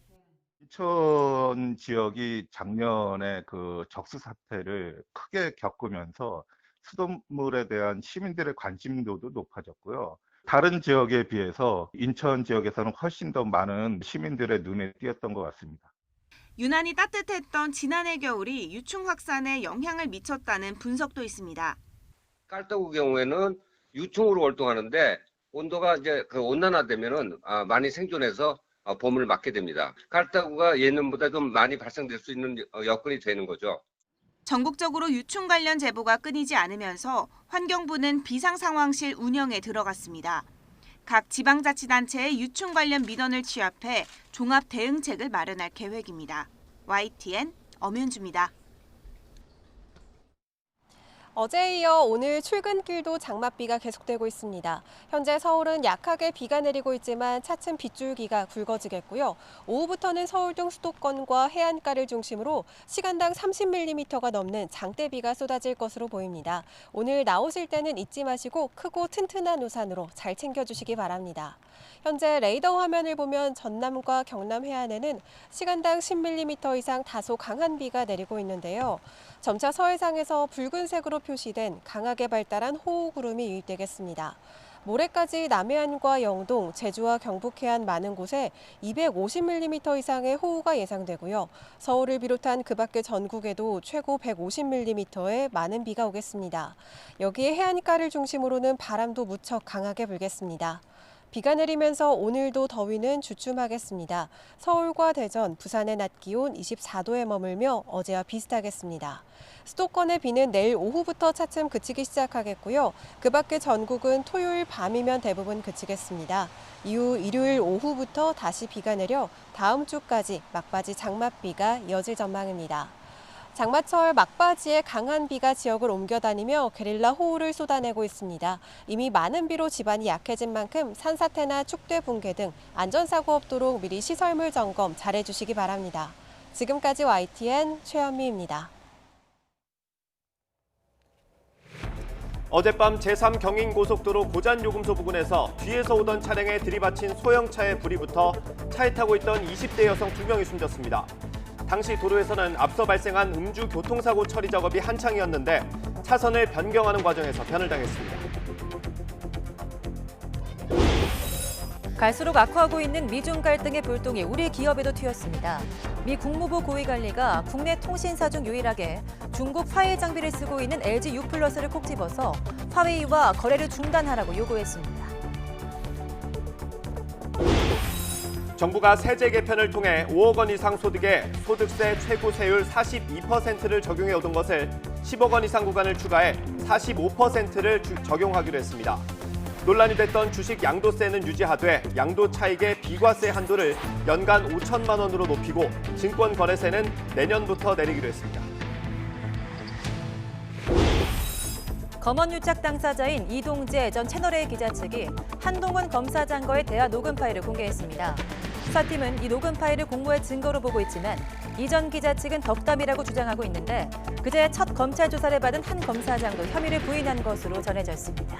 인천 지역이 작년에 그 적수 사태를 크게 겪으면서 수돗물에 대한 시민들의 관심도도 높아졌고요. 다른 지역에 비해서 인천 지역에서는 훨씬 더 많은 시민들의 눈에 띄었던 것 같습니다. 유난히 따뜻했던 지난해 겨울이 유충 확산에 영향을 미쳤다는 분석도 있습니다. 깔따구 경우에는 유충으로 활동하는데 온도가 이제 그 온난화되면은 많이 생존해서 봄을 맞게 됩니다. 깔따구가 예년보다 좀 많이 발생될 수 있는 여건이 되는 거죠. 전국적으로 유충 관련 제보가 끊이지 않으면서 환경부는 비상상황실 운영에 들어갔습니다. 각 지방자치단체의 유충 관련 민원을 취합해 종합 대응책을 마련할 계획입니다. YTN 엄윤주입니다. 어제에 이어 오늘 출근길도 장맛비가 계속되고 있습니다. 현재 서울은 약하게 비가 내리고 있지만 차츰 빗줄기가 굵어지겠고요. 오후부터는 서울 등 수도권과 해안가를 중심으로 시간당 30mm가 넘는 장대비가 쏟아질 것으로 보입니다. 오늘 나오실 때는 잊지 마시고 크고 튼튼한 우산으로 잘 챙겨주시기 바랍니다. 현재 레이더 화면을 보면 전남과 경남 해안에는 시간당 10mm 이상 다소 강한 비가 내리고 있는데요. 점차 서해상에서 붉은색으로 표시된 강하게 발달한 호우구름이 유입되겠습니다. 모레까지 남해안과 영동, 제주와 경북 해안 많은 곳에 250mm 이상의 호우가 예상되고요. 서울을 비롯한 그 밖의 전국에도 최고 150mm의 많은 비가 오겠습니다. 여기에 해안가를 중심으로는 바람도 무척 강하게 불겠습니다. 비가 내리면서 오늘도 더위는 주춤하겠습니다. 서울과 대전, 부산의 낮 기온 24도에 머물며 어제와 비슷하겠습니다. 수도권의 비는 내일 오후부터 차츰 그치기 시작하겠고요. 그 밖의 전국은 토요일 밤이면 대부분 그치겠습니다. 이후 일요일 오후부터 다시 비가 내려 다음 주까지 막바지 장맛비가 이어질 전망입니다. 장마철 막바지에 강한 비가 지역을 옮겨다니며 게릴라 호우를 쏟아내고 있습니다. 이미 많은 비로 지반이 약해진 만큼 산사태나 축대 붕괴 등 안전사고 없도록 미리 시설물 점검 잘해주시기 바랍니다. 지금까지 YTN 최현미입니다. 어젯밤 제3 경인고속도로 고잔요금소 부근에서 뒤에서 오던 차량에 들이받친 소형차에 불이 붙어 차에 타고 있던 20대 여성 2명이 숨졌습니다. 당시 도로에서는 앞서 발생한 음주 교통사고 처리 작업이 한창이었는데 차선을 변경하는 과정에서 변을 당했습니다. 갈수록 악화하고 있는 미중 갈등의 불똥이 우리 기업에도 튀었습니다. 미 국무부 고위관리가 국내 통신사 중 유일하게 중국 화웨이 장비를 쓰고 있는 LG U+를 콕 집어서 화웨이와 거래를 중단하라고 요구했습니다. 정부가 세제 개편을 통해 5억 원 이상 소득에 소득세 최고세율 42%를 적용해 오던 것을 10억 원 이상 구간을 추가해 45%를 적용하기로 했습니다. 논란이 됐던 주식 양도세는 유지하되 양도 차익의 비과세 한도를 연간 5천만 원으로 높이고 증권거래세는 내년부터 내리기로 했습니다. 검언 유착 당사자인 이동재 전 채널A 기자 측이 한동훈 검사장과의 대화 녹음 파일을 공개했습니다. 수사팀은 이 녹음 파일을 공모의 증거로 보고 있지만 이 전 기자 측은 덕담이라고 주장하고 있는데 그제 첫 검찰 조사를 받은 한 검사장도 혐의를 부인한 것으로 전해졌습니다.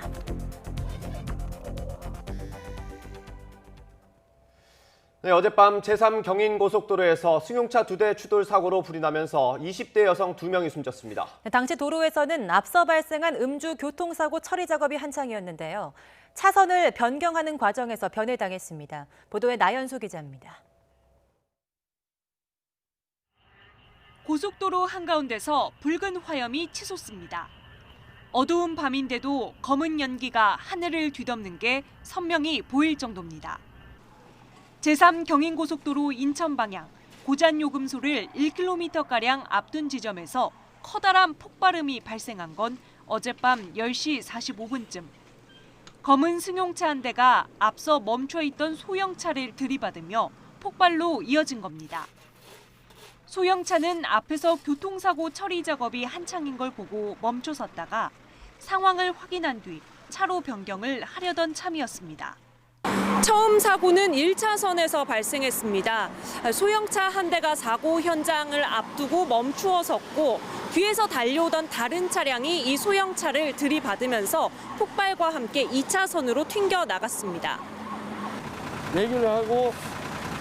네, 어젯밤 제3 경인고속도로에서 승용차 2대 추돌 사고로 불이 나면서 20대 여성 2명이 숨졌습니다. 당시 도로에서는 앞서 발생한 음주 교통사고 처리 작업이 한창이었는데요. 차선을 변경하는 과정에서 변을 당했습니다. 보도에 나연수 기자입니다. 고속도로 한가운데서 붉은 화염이 치솟습니다. 어두운 밤인데도 검은 연기가 하늘을 뒤덮는 게 선명히 보일 정도입니다. 제3 경인고속도로 인천 방향 고잔요금소를 1km가량 앞둔 지점에서 커다란 폭발음이 발생한 건 어젯밤 10시 45분쯤. 검은 승용차 한 대가 앞서 멈춰있던 소형차를 들이받으며 폭발로 이어진 겁니다. 소형차는 앞에서 교통사고 처리 작업이 한창인 걸 보고 멈춰섰다가 상황을 확인한 뒤 차로 변경을 하려던 참이었습니다. 처음 사고는 1차선에서 발생했습니다. 소형차 한 대가 사고 현장을 앞두고 멈추어 섰고 뒤에서 달려오던 다른 차량이 이 소형차를 들이받으면서 폭발과 함께 2차선으로 튕겨 나갔습니다. 내기를 하고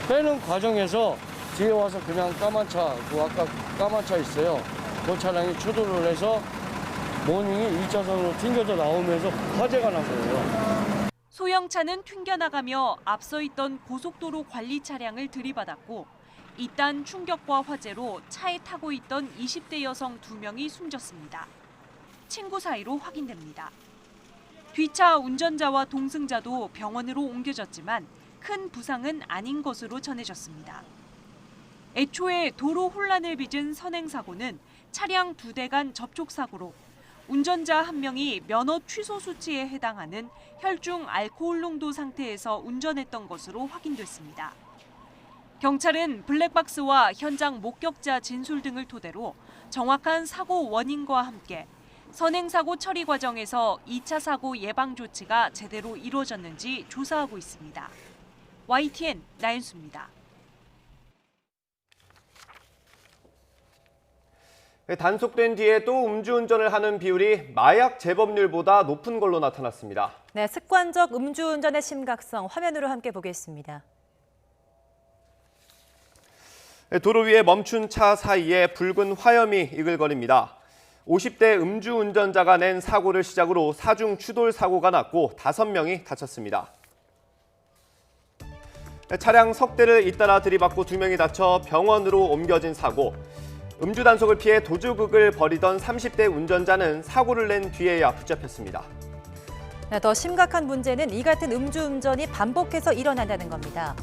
빼는 과정에서 뒤에 와서 그냥 까만 차, 아까 까만 차 있어요. 그 차량이 추돌을 해서 모닝이 2차선으로 튕겨져 나오면서 화재가 난 거예요. 소형차는 튕겨나가며 앞서 있던 고속도로 관리 차량을 들이받았고 이딴 충격과 화재로 차에 타고 있던 20대 여성 2명이 숨졌습니다. 친구 사이로 확인됩니다. 뒤차 운전자와 동승자도 병원으로 옮겨졌지만 큰 부상은 아닌 것으로 전해졌습니다. 애초에 도로 혼란을 빚은 선행사고는 차량 2대 간 접촉 사고로 운전자 1명이 면허 취소 수치에 해당하는 혈중 알코올 농도 상태에서 운전했던 것으로 확인됐습니다. 경찰은 블랙박스와 현장 목격자 진술 등을 토대로 정확한 사고 원인과 함께 선행사고 처리 과정에서 2차 사고 예방 조치가 제대로 이루어졌는지 조사하고 있습니다. YTN 나윤수입니다. 단속된 뒤에 또 음주운전을 하는 비율이 마약 재범률보다 높은 걸로 나타났습니다. 네, 습관적 음주운전의 심각성 화면으로 함께 보겠습니다. 도로 위에 멈춘 차 사이에 붉은 화염이 이글거립니다. 50대 음주운전자가 낸 사고를 시작으로 사중 추돌 사고가 났고 5명이 다쳤습니다. 차량 석 대를 잇따라 들이받고 2명이 다쳐 병원으로 옮겨진 사고. 음주 단속을 피해 도주극을 벌이던 30대 운전자는 사고를 낸 뒤에야 붙잡혔습니다. 더 심각한 문제는 이 같은 음주운전이 반복해서 일어난다는 겁니다.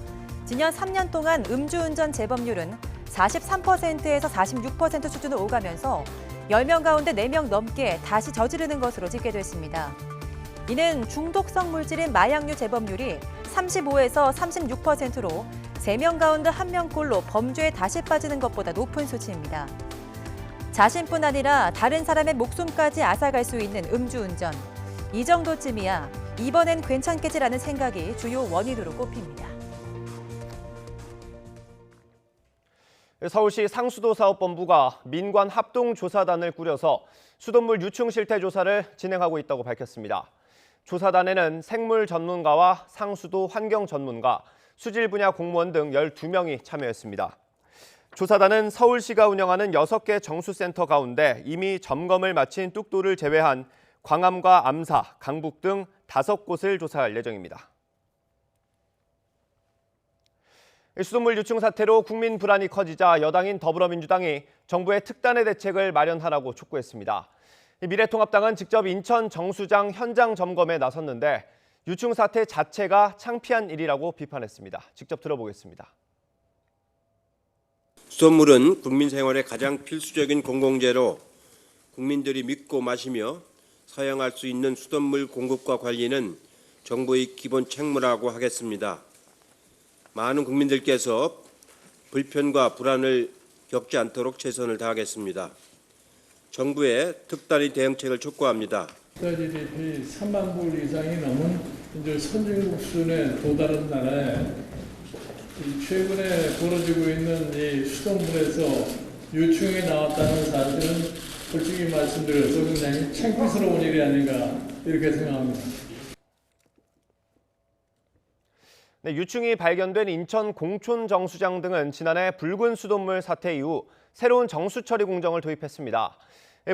지난 3년 동안 음주운전 재범률은 43%에서 46% 수준을 오가면서 10명 가운데 4명 넘게 다시 저지르는 것으로 집계됐습니다. 이는 중독성 물질인 마약류 재범률이 35에서 36%로 3명 가운데 1명꼴로 범죄에 다시 빠지는 것보다 높은 수치입니다. 자신뿐 아니라 다른 사람의 목숨까지 앗아갈 수 있는 음주운전. 이 정도쯤이야 이번엔 괜찮겠지라는 생각이 주요 원인으로 꼽힙니다. 서울시 상수도사업본부가 민관 합동조사단을 꾸려서 수돗물 유충 실태 조사를 진행하고 있다고 밝혔습니다. 조사단에는 생물 전문가와 상수도 환경 전문가, 수질 분야 공무원 등 12명이 참여했습니다. 조사단은 서울시가 운영하는 6개 정수센터 가운데 이미 점검을 마친 뚝도를 제외한 광암과 암사, 강북 등 5곳을 조사할 예정입니다. 수돗물 유충 사태로 국민 불안이 커지자 여당인 더불어민주당이 정부의 특단의 대책을 마련하라고 촉구했습니다. 미래통합당은 직접 인천 정수장 현장 점검에 나섰는데 유충 사태 자체가 창피한 일이라고 비판했습니다. 직접 들어보겠습니다. 수돗물은 국민 생활의 가장 필수적인 공공재로 국민들이 믿고 마시며 사용할 수 있는 수돗물 공급과 관리는 정부의 기본 책무라고 하겠습니다. 많은 국민들께서 불편과 불안을 겪지 않도록 최선을 다하겠습니다. 정부의 특단의 대응책을 촉구합니다. GDP 3만 불 이상이 넘은 이제 선진국 수준에 도달한 나라에 최근에 벌어지고 있는 이 수돗물에서 유충이 나왔다는 사실은 솔직히 말씀드려서 굉장히 창피스러운 일이 아닌가 이렇게 생각합니다. 네, 유충이 발견된 인천 공촌 정수장 등은 지난해 붉은 수돗물 사태 이후 새로운 정수 처리 공정을 도입했습니다.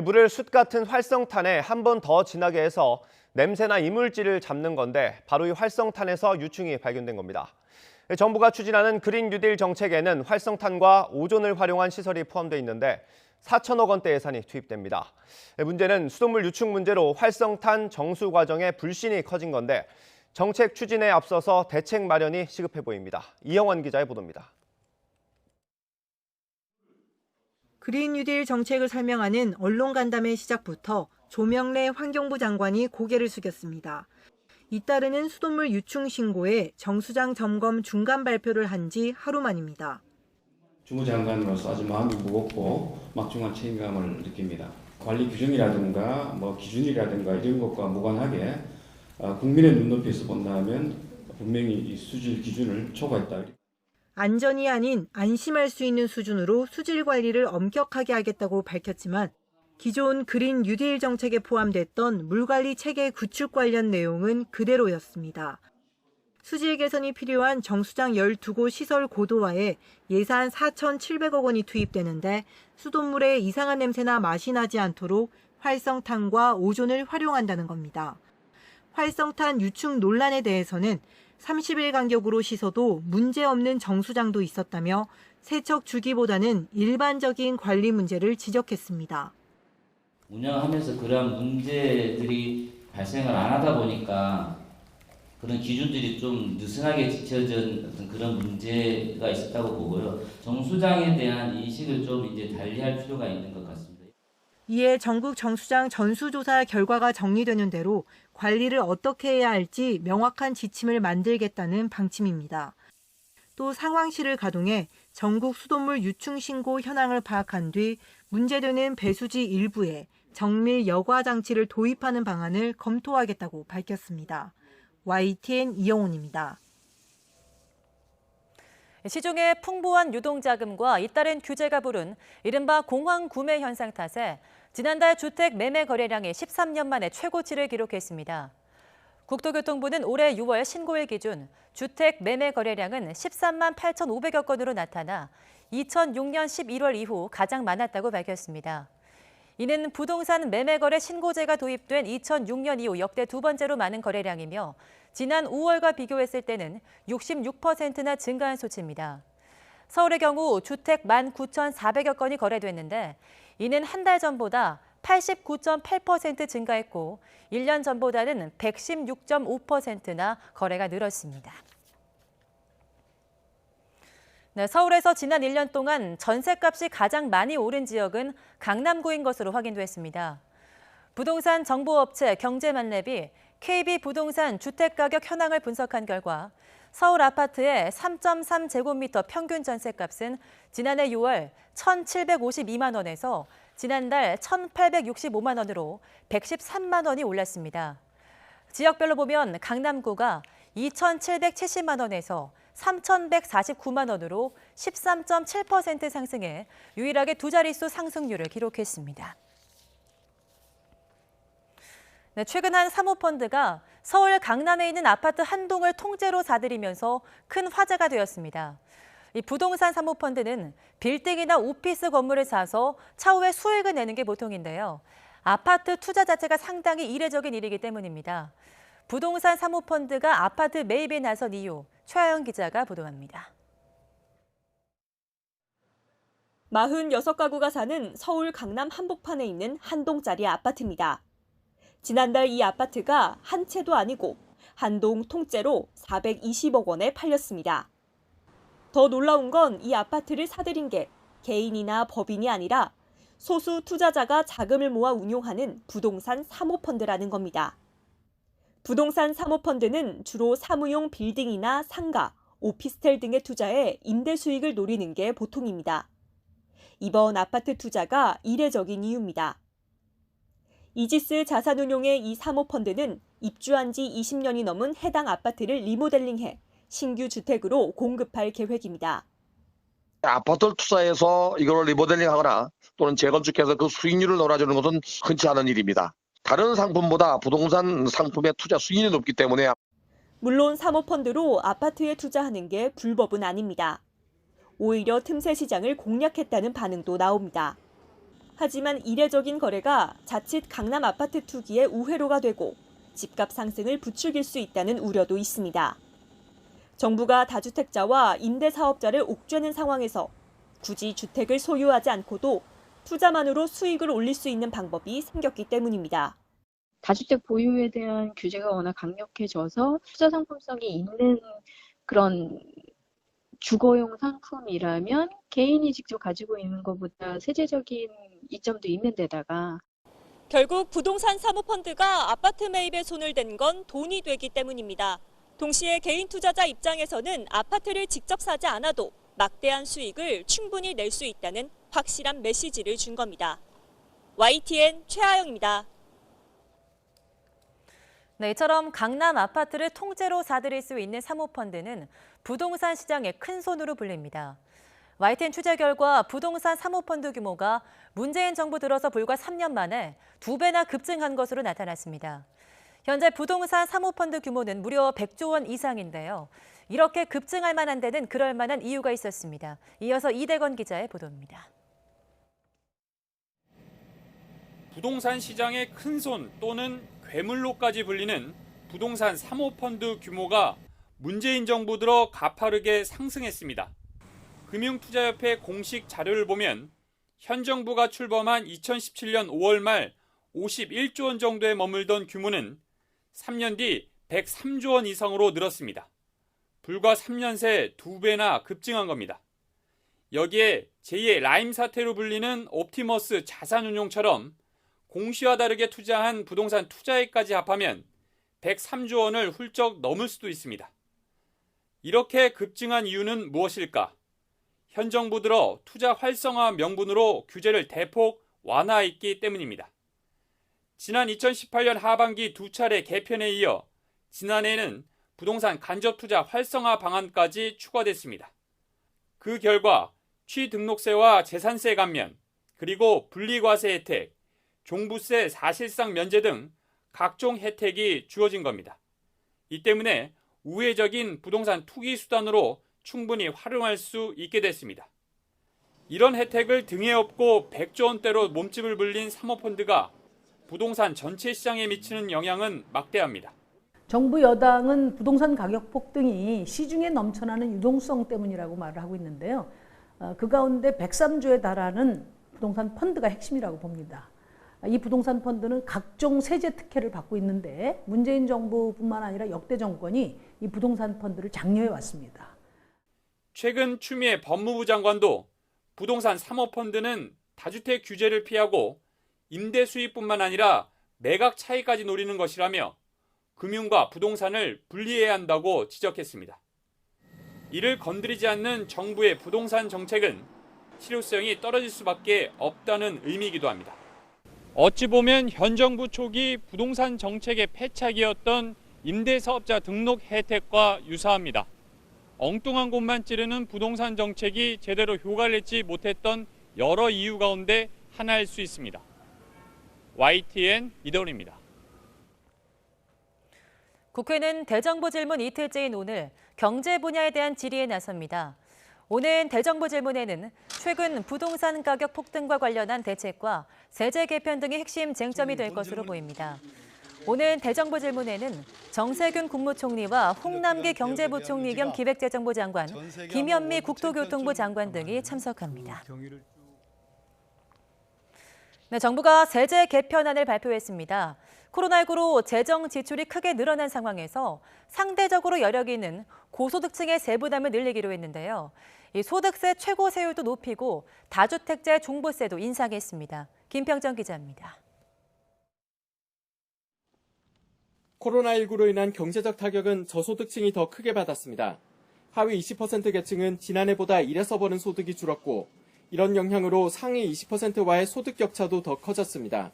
물을 숯 같은 활성탄에 한 번 더 진하게 해서 냄새나 이물질을 잡는 건데 바로 이 활성탄에서 유충이 발견된 겁니다. 정부가 추진하는 그린 뉴딜 정책에는 활성탄과 오존을 활용한 시설이 포함되어 있는데 4천억 원대 예산이 투입됩니다. 문제는 수돗물 유충 문제로 활성탄 정수 과정에 불신이 커진 건데 정책 추진에 앞서서 대책 마련이 시급해 보입니다. 이영원 기자의 보도입니다. 그린 뉴딜 정책을 설명하는 언론 간담회 시작부터 조명래 환경부 장관이 고개를 숙였습니다. 잇따르는 수돗물 유충 신고에 정수장 점검 중간 발표를 한 지 하루 만입니다. 주무장관으로서 아주 마음이 무겁고 막중한 책임감을 느낍니다. 관리 규정이라든가 기준이라든가 이런 것과 무관하게 국민의 눈높이에서 본다면 분명히 이 수질 기준을 초과했다. 안전이 아닌 안심할 수 있는 수준으로 수질 관리를 엄격하게 하겠다고 밝혔지만 기존 그린 뉴딜 정책에 포함됐던 물관리 체계 구축 관련 내용은 그대로였습니다. 수질 개선이 필요한 정수장 12곳 시설 고도화에 예산 4,700억 원이 투입되는데 수돗물에 이상한 냄새나 맛이 나지 않도록 활성탄과 오존을 활용한다는 겁니다. 활성탄 유충 논란에 대해서는 30일 간격으로 씻어도 문제없는 정수장도 있었다며 세척 주기보다는 일반적인 관리 문제를 지적했습니다. 운영하면서 그러한 문제들이 발생을 안 하다 보니까 그런 기준들이 좀 느슨하게 지켜진 어떤 그런 문제가 있었다고 보고요. 정수장에 대한 인식을 좀 이제 달리할 필요가 있는 것 같습니다. 이에 전국 정수장 전수조사 결과가 정리되는 대로 관리를 어떻게 해야 할지 명확한 지침을 만들겠다는 방침입니다. 또 상황실을 가동해 전국 수돗물 유충 신고 현황을 파악한 뒤 문제되는 배수지 일부에 정밀 여과 장치를 도입하는 방안을 검토하겠다고 밝혔습니다. YTN 이영훈입니다. 시중에 풍부한 유동자금과 잇따른 규제가 부른 이른바 공황 구매 현상 탓에 지난달 주택 매매 거래량이 13년 만에 최고치를 기록했습니다. 국토교통부는 올해 6월 신고일 기준 주택 매매 거래량은 13만 8,500여 건으로 나타나 2006년 11월 이후 가장 많았다고 밝혔습니다. 이는 부동산 매매거래 신고제가 도입된 2006년 이후 역대 두 번째로 많은 거래량이며 지난 5월과 비교했을 때는 66%나 증가한 수치입니다. 서울의 경우 주택 19,400여 건이 거래됐는데 이는 한 달 전보다 89.8% 증가했고 1년 전보다는 116.5%나 거래가 늘었습니다. 네, 서울에서 지난 1년 동안 전셋값이 가장 많이 오른 지역은 강남구인 것으로 확인됐습니다. 부동산 정보업체 경제만렙이 KB부동산 주택가격 현황을 분석한 결과 서울 아파트의 3.3제곱미터 평균 전셋값은 지난해 6월 1,752만 원에서 지난달 1,865만 원으로 113만 원이 올랐습니다. 지역별로 보면 강남구가 2,770만 원에서 3,149만 원으로 13.7% 상승해 유일하게 두 자릿수 상승률을 기록했습니다. 네, 최근 한 사모펀드가 서울 강남에 있는 아파트 한 동을 통째로 사들이면서 큰 화제가 되었습니다. 이 부동산 사모펀드는 빌딩이나 오피스 건물을 사서 차후에 수익을 내는 게 보통인데요. 아파트 투자 자체가 상당히 이례적인 일이기 때문입니다. 부동산 사모펀드가 아파트 매입에 나선 이유, 최하영 기자가 보도합니다. 46가구가 사는 서울 강남 한복판에 있는 한 동짜리 아파트입니다. 지난달 이 아파트가 한 채도 아니고 한 동 통째로 420억 원에 팔렸습니다. 더 놀라운 건 이 아파트를 사들인 게 개인이나 법인이 아니라 소수 투자자가 자금을 모아 운용하는 부동산 사모펀드라는 겁니다. 부동산 사모펀드는 주로 사무용 빌딩이나 상가, 오피스텔 등에 투자해 임대 수익을 노리는 게 보통입니다. 이번 아파트 투자가 이례적인 이유입니다. 이지스 자산운용의 이 사모펀드는 입주한 지 20년이 넘은 해당 아파트를 리모델링해 신규 주택으로 공급할 계획입니다. 아파트를 투자해서 이걸 리모델링하거나 또는 재건축해서 그 수익률을 놀아주는 것은 흔치 않은 일입니다. 다른 상품보다 부동산 상품의 투자 수익률이 높기 때문에. 물론 사모펀드로 아파트에 투자하는 게 불법은 아닙니다. 오히려 틈새 시장을 공략했다는 반응도 나옵니다. 하지만 이례적인 거래가 자칫 강남 아파트 투기의 우회로가 되고 집값 상승을 부추길 수 있다는 우려도 있습니다. 정부가 다주택자와 임대사업자를 옥죄는 상황에서 굳이 주택을 소유하지 않고도 투자만으로 수익을 올릴 수 있는 방법이 생겼기 때문입니다. 다주택 보유에 대한 규제가 워낙 강력해져서 투자 상품성이 있는 그런 주거용 상품이라면 개인이 직접 가지고 있는 것보다 세제적인 이점도 있는 데다가 결국 부동산 사모펀드가 아파트 매입에 손을 댄 건 돈이 되기 때문입니다. 동시에 개인 투자자 입장에서는 아파트를 직접 사지 않아도 막대한 수익을 충분히 낼 수 있다는 확실한 메시지를 준 겁니다. YTN 최하영입니다. 네, 이처럼 강남 아파트를 통째로 사들일 수 있는 사모펀드는 부동산 시장의 큰 손으로 불립니다. YTN 취재 결과 부동산 사모펀드 규모가 문재인 정부 들어서 불과 3년 만에 2배나 급증한 것으로 나타났습니다. 현재 부동산 사모펀드 규모는 무려 100조 원 이상인데요. 이렇게 급증할 만한 데는 그럴 만한 이유가 있었습니다. 이어서 이대건 기자의 보도입니다. 부동산 시장의 큰손 또는 괴물로까지 불리는 부동산 사모펀드 규모가 문재인 정부 들어 가파르게 상승했습니다. 금융투자협회 공식 자료를 보면 현 정부가 출범한 2017년 5월 말 51조 원 정도에 머물던 규모는 3년 뒤 103조 원 이상으로 늘었습니다. 불과 3년 새 2배나 급증한 겁니다. 여기에 제2의 라임 사태로 불리는 옵티머스 자산운용처럼 공시와 다르게 투자한 부동산 투자액까지 합하면 103조 원을 훌쩍 넘을 수도 있습니다. 이렇게 급증한 이유는 무엇일까? 현 정부 들어 투자 활성화 명분으로 규제를 대폭 완화했기 때문입니다. 지난 2018년 하반기 두 차례 개편에 이어 지난해에는 부동산 간접 투자 활성화 방안까지 추가됐습니다. 그 결과 취등록세와 재산세 감면, 그리고 분리과세 혜택, 종부세 사실상 면제 등 각종 혜택이 주어진 겁니다. 이 때문에 우회적인 부동산 투기 수단으로 충분히 활용할 수 있게 됐습니다. 이런 혜택을 등에 업고 100조 원대로 몸집을 불린 사모펀드가 부동산 전체 시장에 미치는 영향은 막대합니다. 정부 여당은 부동산 가격 폭등이 시중에 넘쳐나는 유동성 때문이라고 말을 하고 있는데요. 그 가운데 103조에 달하는 부동산 펀드가 핵심이라고 봅니다. 이 부동산 펀드는 각종 세제 특혜를 받고 있는데 문재인 정부뿐만 아니라 역대 정권이 이 부동산 펀드를 장려해 왔습니다. 최근 추미애 법무부 장관도 부동산 사모펀드는 다주택 규제를 피하고 임대 수익뿐만 아니라 매각 차익까지 노리는 것이라며 금융과 부동산을 분리해야 한다고 지적했습니다. 이를 건드리지 않는 정부의 부동산 정책은 실효성이 떨어질 수밖에 없다는 의미이기도 합니다. 어찌 보면 현 정부 초기 부동산 정책의 패착이었던 임대사업자 등록 혜택과 유사합니다. 엉뚱한 곳만 찌르는 부동산 정책이 제대로 효과를 내지 못했던 여러 이유 가운데 하나일 수 있습니다. YTN 이더훈입니다. 국회는 대정부 질문 이틀째인 오늘 경제 분야에 대한 질의에 나섭니다. 오늘 대정부 질문에는 최근 부동산 가격 폭등과 관련한 대책과 세제 개편 등이 핵심 쟁점이 될 것으로 보입니다. 오늘 대정부 질문에는 정세균 국무총리와 홍남기 경제부총리 겸 기획재정부 장관, 김현미 국토교통부 장관 등이 참석합니다. 네, 정부가 세제 개편안을 발표했습니다. 코로나19로 재정 지출이 크게 늘어난 상황에서 상대적으로 여력이 있는 고소득층의 세부담을 늘리기로 했는데요. 이 소득세 최고 세율도 높이고 다주택자 종부세도 인상했습니다. 김평정 기자입니다. 코로나19로 인한 경제적 타격은 저소득층이 더 크게 받았습니다. 하위 20% 계층은 지난해보다 1에서 버는 소득이 줄었고 이런 영향으로 상위 20%와의 소득 격차도 더 커졌습니다.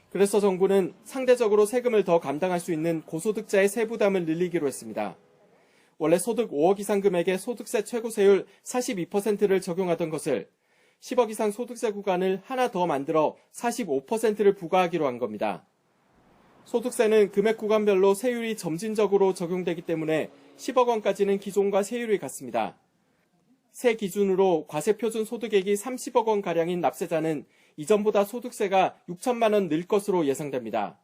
그래서 정부는 상대적으로 세금을 더 감당할 수 있는 고소득자의 세부담을 늘리기로 했습니다. 원래 소득 5억 이상 금액의 소득세 최고세율 42%를 적용하던 것을 10억 이상 소득세 구간을 하나 더 만들어 45%를 부과하기로 한 겁니다. 소득세는 금액 구간별로 세율이 점진적으로 적용되기 때문에 10억 원까지는 기존과 세율이 같습니다. 새 기준으로 과세표준 소득액이 30억 원가량인 납세자는 이전보다 소득세가 6천만 원 늘 것으로 예상됩니다.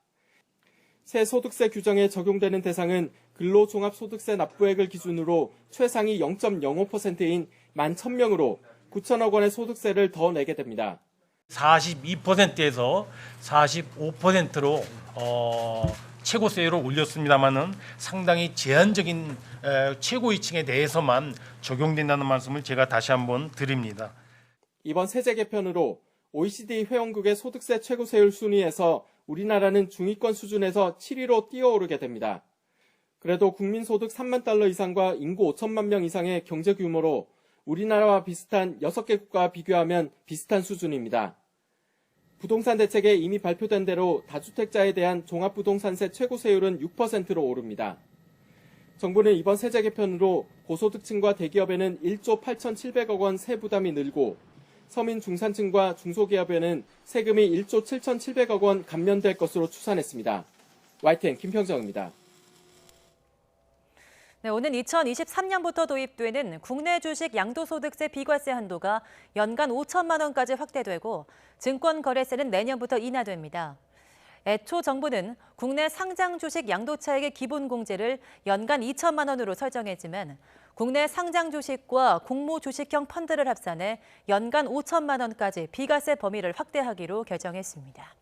새 소득세 규정에 적용되는 대상은 근로종합소득세 납부액을 기준으로 최상위 0.05%인 11,000명으로 9천억 원의 소득세를 더 내게 됩니다. 42%에서 45%로 최고세율을 올렸습니다마는 상당히 제한적인 최고위층에 대해서만 적용된다는 말씀을 제가 다시 한번 드립니다. 이번 세제 개편으로 OECD 회원국의 소득세 최고세율 순위에서 우리나라는 중위권 수준에서 7위로 뛰어오르게 됩니다. 그래도 국민소득 3만 달러 이상과 인구 5천만 명 이상의 경제 규모로 우리나라와 비슷한 6개 국가와 비교하면 비슷한 수준입니다. 부동산 대책에 이미 발표된 대로 다주택자에 대한 종합부동산세 최고세율은 6%로 오릅니다. 정부는 이번 세제 개편으로 고소득층과 대기업에는 1조 8,700억 원 세부담이 늘고 서민 중산층과 중소기업에는 세금이 1조 7,700억 원 감면될 것으로 추산했습니다. YTN 김평정입니다. 네, 오는 2023년부터 도입되는 국내 주식 양도소득세 비과세 한도가 연간 5천만 원까지 확대되고 증권거래세는 내년부터 인하됩니다. 애초 정부는 국내 상장 주식 양도차익의 기본 공제를 연간 2천만 원으로 설정했지만 국내 상장 주식과 공모 주식형 펀드를 합산해 연간 5천만 원까지 비과세 범위를 확대하기로 결정했습니다.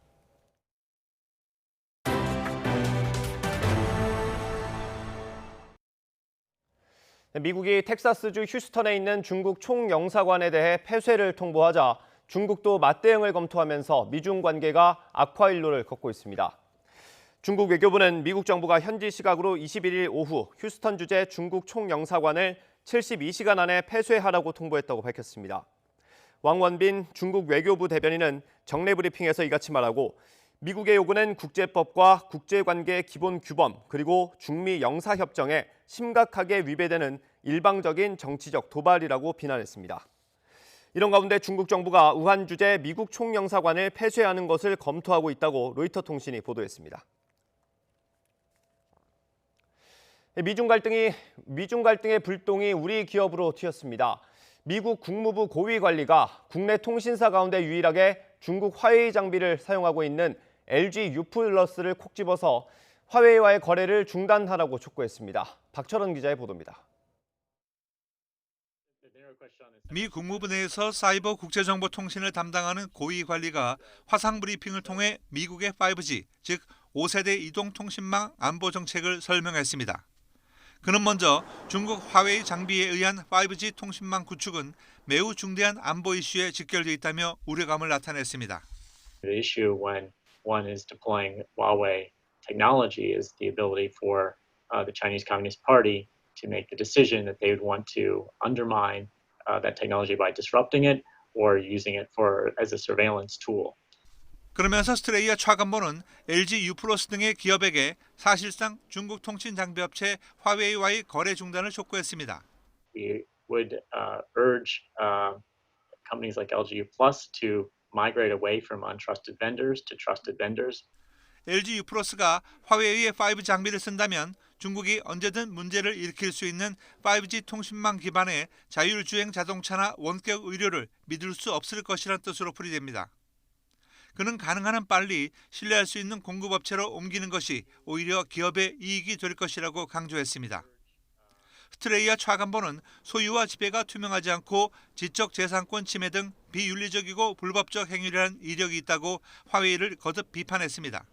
미국이 텍사스주 휴스턴에 있는 중국 총영사관에 대해 폐쇄를 통보하자 중국도 맞대응을 검토하면서 미중 관계가 악화일로를 걷고 있습니다. 중국 외교부는 미국 정부가 현지 시각으로 21일 오후 휴스턴 주재 중국 총영사관을 72시간 안에 폐쇄하라고 통보했다고 밝혔습니다. 왕원빈 중국 외교부 대변인은 정례 브리핑에서 이같이 말하고 미국의 요구는 국제법과 국제관계 기본 규범 그리고 중미 영사협정에 심각하게 위배되는 일방적인 정치적 도발이라고 비난했습니다. 이런 가운데 중국 정부가 우한 주재 미국 총영사관을 폐쇄하는 것을 검토하고 있다고 로이터 통신이 보도했습니다. 미중 갈등의 불똥이 우리 기업으로 튀었습니다. 미국 국무부 고위 관리가 국내 통신사 가운데 유일하게 중국 화웨이 장비를 사용하고 있는 LG U+를 콕 집어서 화웨이와의 거래를 중단하라고 촉구했습니다. 박철원 기자의 보도입니다. 미 국무부 내에서 사이버 국제정보통신을 담당하는 고위 관리가 화상 브리핑을 통해 미국의 5G, 즉 5세대 이동통신망 안보 정책을 설명했습니다. 그는 먼저 중국 화웨이 장비에 의한 5G 통신망 구축은 매우 중대한 안보 이슈에 직결돼 있다며 우려감을 나타냈습니다. The issue when one is deploying Huawei technology is the ability for the Chinese Communist Party to make the decision that they would want to undermine that technology by disrupting it or using it as a surveillance tool. 그러면서 스트레이아 차관보는 LG U+ 등의 기업에게 사실상 중국 통신 장비 업체 화웨이와의 거래 중단을 촉구했습니다. We would urge companies like LG U+ to migrate away from untrusted vendors to trusted vendors. LG U+가 화웨이의 5G 장비를 쓴다면 중국이 언제든 문제를 일으킬 수 있는 5G 통신망 기반의 자율주행 자동차나 원격 의료를 믿을 수 없을 것이라는 뜻으로 풀이됩니다. 그는 가능한 한 빨리 신뢰할 수 있는 공급업체로 옮기는 것이 오히려 기업의 이익이 될 것이라고 강조했습니다. 스트레이아 차관보는 소유와 지배가 투명하지 않고 지적재산권 침해 등 비윤리적이고 불법적 행위라는 이력이 있다고 화웨이를 거듭 비판했습니다.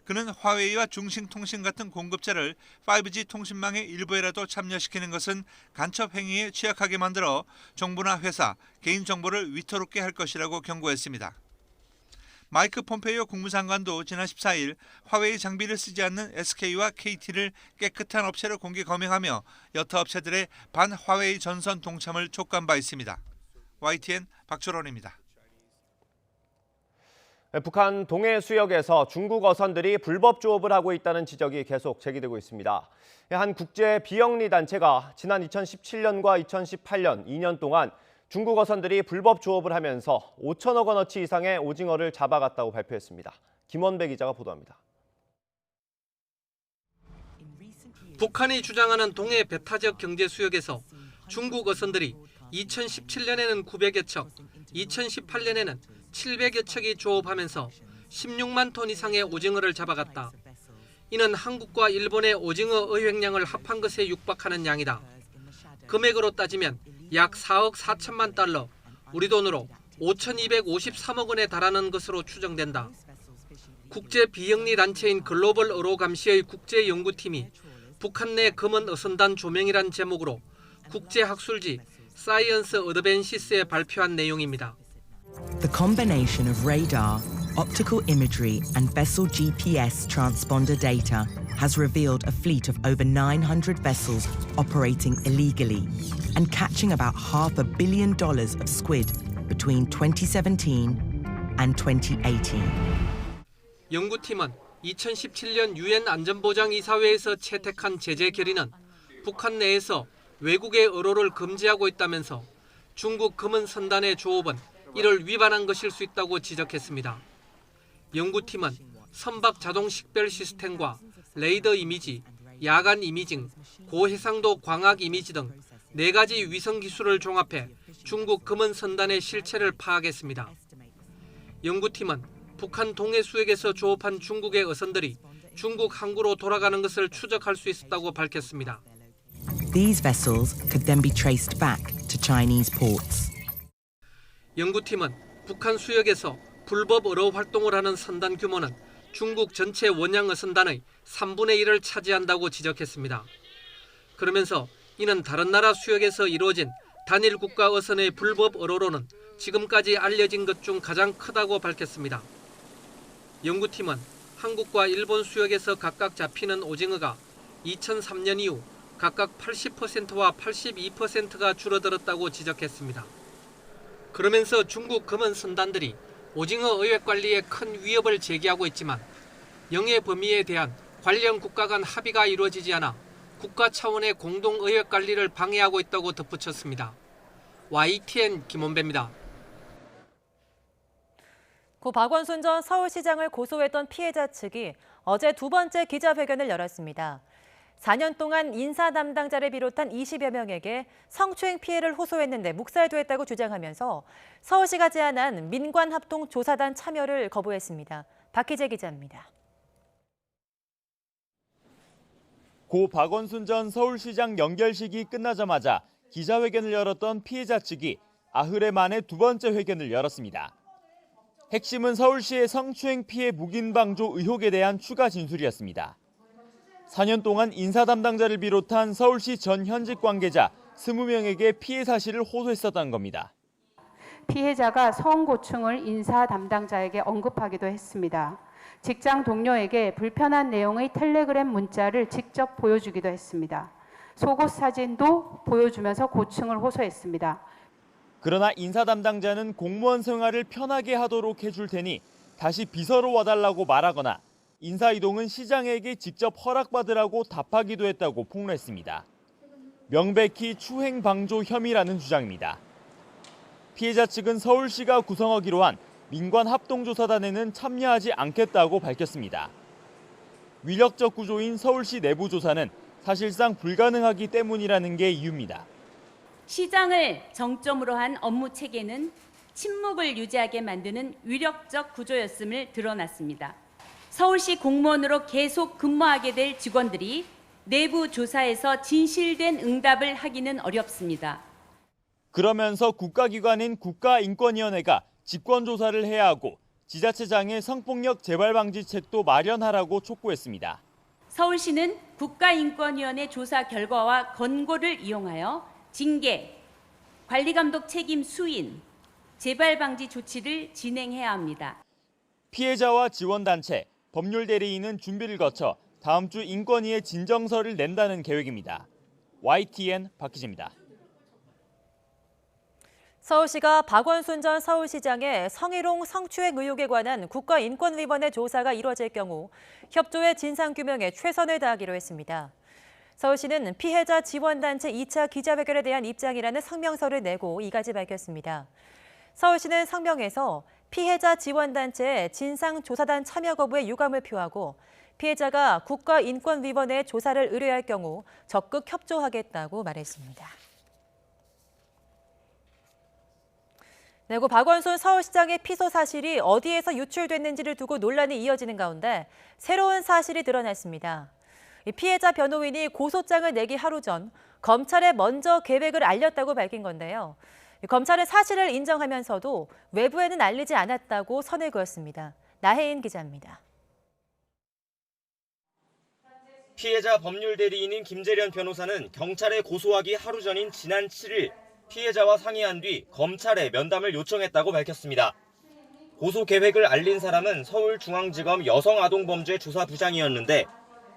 그는 화웨이와 중兴통신 같은 공급자를 5G 통신망의 일부에라도 참여시키는 것은 간첩 행위에 취약하게 만들어 정부나 회사, 개인정보를 위태롭게 할 것이라고 경고했습니다. 마이크 폼페이오 국무장관도 지난 14일 화웨이 장비를 쓰지 않는 SK와 KT를 깨끗한 업체로 공개 거명하며 여타 업체들의 반 화웨이 전선 동참을 촉구한 바 있습니다. YTN 박철원입니다. 북한 동해 수역에서 중국 어선들이 불법 조업을 하고 있다는 지적이 계속 제기되고 있습니다. 한 국제 비영리 단체가 지난 2017년과 2018년 2년 동안 중국 어선들이 불법 조업을 하면서 5천억 원어치 이상의 오징어를 잡아갔다고 발표했습니다. 김원배 기자가 보도합니다. 북한이 주장하는 동해 배타적 경제 수역에서 중국 어선들이 2017년에는 900여 척, 2018년에는 700여 척이 조업하면서 16만 톤 이상의 오징어를 잡아갔다. 이는 한국과 일본의 오징어 어획량을 합한 것에 육박하는 양이다. 금액으로 따지면 약 4억 4천만 달러, 우리 돈으로 5,253억 원에 달하는 것으로 추정된다. 국제 비영리 단체인 글로벌 어로 감시의 국제연구팀이 북한 내 검은 어선단 조명이란 제목으로 국제학술지 사이언스 어드밴시스에 발표한 내용입니다. The combination of radar, optical imagery and vessel GPS transponder data has revealed a fleet of over 900 vessels operating illegally and catching about $500 million of squid between 2017 and 2018. 연구팀은 2017년 유엔 안전보장이사회에서 채택한 제재 결의는 북한 내에서 외국의 어로를 금지하고 있다면서 중국 검은 선단의 조업은 이를 위반한 것일 수 있다고 지적했습니다. 연구팀은 선박 자동 식별 시스템과 레이더 이미지, 야간 이미징, 고해상도 광학 이미지 등 4가지 위성 기술을 종합해 중국 검은 선단의 실체를 파악했습니다. 연구팀은 북한 동해 수역에서 조업한 중국의 어선들이 중국 항구로 돌아가는 것을 추적할 수 있었다고 밝혔습니다. These vessels could then be traced back to Chinese ports. 연구팀은 북한 수역에서 불법 어로 활동을 하는 선단 규모는 중국 전체 원양 어선단의 3분의 1을 차지한다고 지적했습니다. 그러면서 이는 다른 나라 수역에서 이루어진 단일 국가 어선의 불법 어로로는 지금까지 알려진 것 중 가장 크다고 밝혔습니다. 연구팀은 한국과 일본 수역에서 각각 잡히는 오징어가 2003년 이후 각각 80%와 82%가 줄어들었다고 지적했습니다. 그러면서 중국 검은 선단들이 오징어 어획 관리에 큰 위협을 제기하고 있지만 영해 범위에 대한 관련 국가 간 합의가 이루어지지 않아 국가 차원의 공동 어획 관리를 방해하고 있다고 덧붙였습니다. YTN 김원배입니다. 고 박원순 전 서울시장을 고소했던 피해자 측이 어제 두 번째 기자회견을 열었습니다. 4년 동안 인사 담당자를 비롯한 20여 명에게 성추행 피해를 호소했는데 묵살됐다고 주장하면서 서울시가 제안한 민관합동조사단 참여를 거부했습니다. 박희재 기자입니다. 고 박원순 전 서울시장 연결식이 끝나자마자 기자회견을 열었던 피해자 측이 아흐레 만에 두 번째 회견을 열었습니다. 핵심은 서울시의 성추행 피해 묵인방조 의혹에 대한 추가 진술이었습니다. 4년 동안 인사 담당자를 비롯한 서울시 전 현직 관계자 20명에게 피해 사실을 호소했었던 겁니다. 피해자가 성고충을 인사 담당자에게 언급하기도 했습니다. 직장 동료에게 불편한 내용의 텔레그램 문자를 직접 보여주기도 했습니다. 속옷 사진도 보여주면서 고충을 호소했습니다. 그러나 인사 담당자는 공무원 생활을 편하게 하도록 해줄 테니 다시 비서로 와달라고 말하거나 인사 이동은 시장에게 직접 허락받으라고 답하기도 했다고 폭로했습니다. 명백히 추행 방조 혐의라는 주장입니다. 피해자 측은 서울시가 구성하기로 한 민관합동조사단에는 참여하지 않겠다고 밝혔습니다. 위력적 구조인 서울시 내부 조사는 사실상 불가능하기 때문이라는 게 이유입니다. 시장을 정점으로 한 업무 체계는 침묵을 유지하게 만드는 위력적 구조였음을 드러났습니다. 서울시 공무원으로 계속 근무하게 될 직원들이 내부 조사에서 진실된 응답을 하기는 어렵습니다. 그러면서 국가기관인 국가인권위원회가 직권조사를 해야 하고 지자체장의 성폭력 재발 방지책도 마련하라고 촉구했습니다. 서울시는 국가인권위원회 조사 결과와 권고를 이용하여 징계, 관리감독 책임 수인, 재발 방지 조치를 진행해야 합니다. 피해자와 지원단체, 법률대리인은 준비를 거쳐 다음 주 인권위에 진정서를 낸다는 계획입니다. YTN 박희재입니다. 서울시가 박원순 전 서울시장의 성희롱 성추행 의혹에 관한 국가인권위원회 조사가 이뤄질 경우 협조의 진상규명에 최선을 다하기로 했습니다. 서울시는 피해자 지원단체 2차 기자회견에 대한 입장이라는 성명서를 내고 이같이 밝혔습니다. 서울시는 성명에서 피해자 지원단체의 진상조사단 참여 거부에 유감을 표하고 피해자가 국가인권위원회 조사를 의뢰할 경우 적극 협조하겠다고 말했습니다. 네, 고 박원순 서울시장의 피소 사실이 어디에서 유출됐는지를 두고 논란이 이어지는 가운데 새로운 사실이 드러났습니다. 피해자 변호인이 고소장을 내기 하루 전 검찰에 먼저 계획을 알렸다고 밝힌 건데요. 검찰은 사실을 인정하면서도 외부에는 알리지 않았다고 선을 그었습니다. 나혜인 기자입니다. 피해자 법률대리인인 김재련 변호사는 경찰에 고소하기 하루 전인 지난 7일 피해자와 상의한 뒤 검찰에 면담을 요청했다고 밝혔습니다. 고소 계획을 알린 사람은 서울중앙지검 여성아동범죄 조사부장이었는데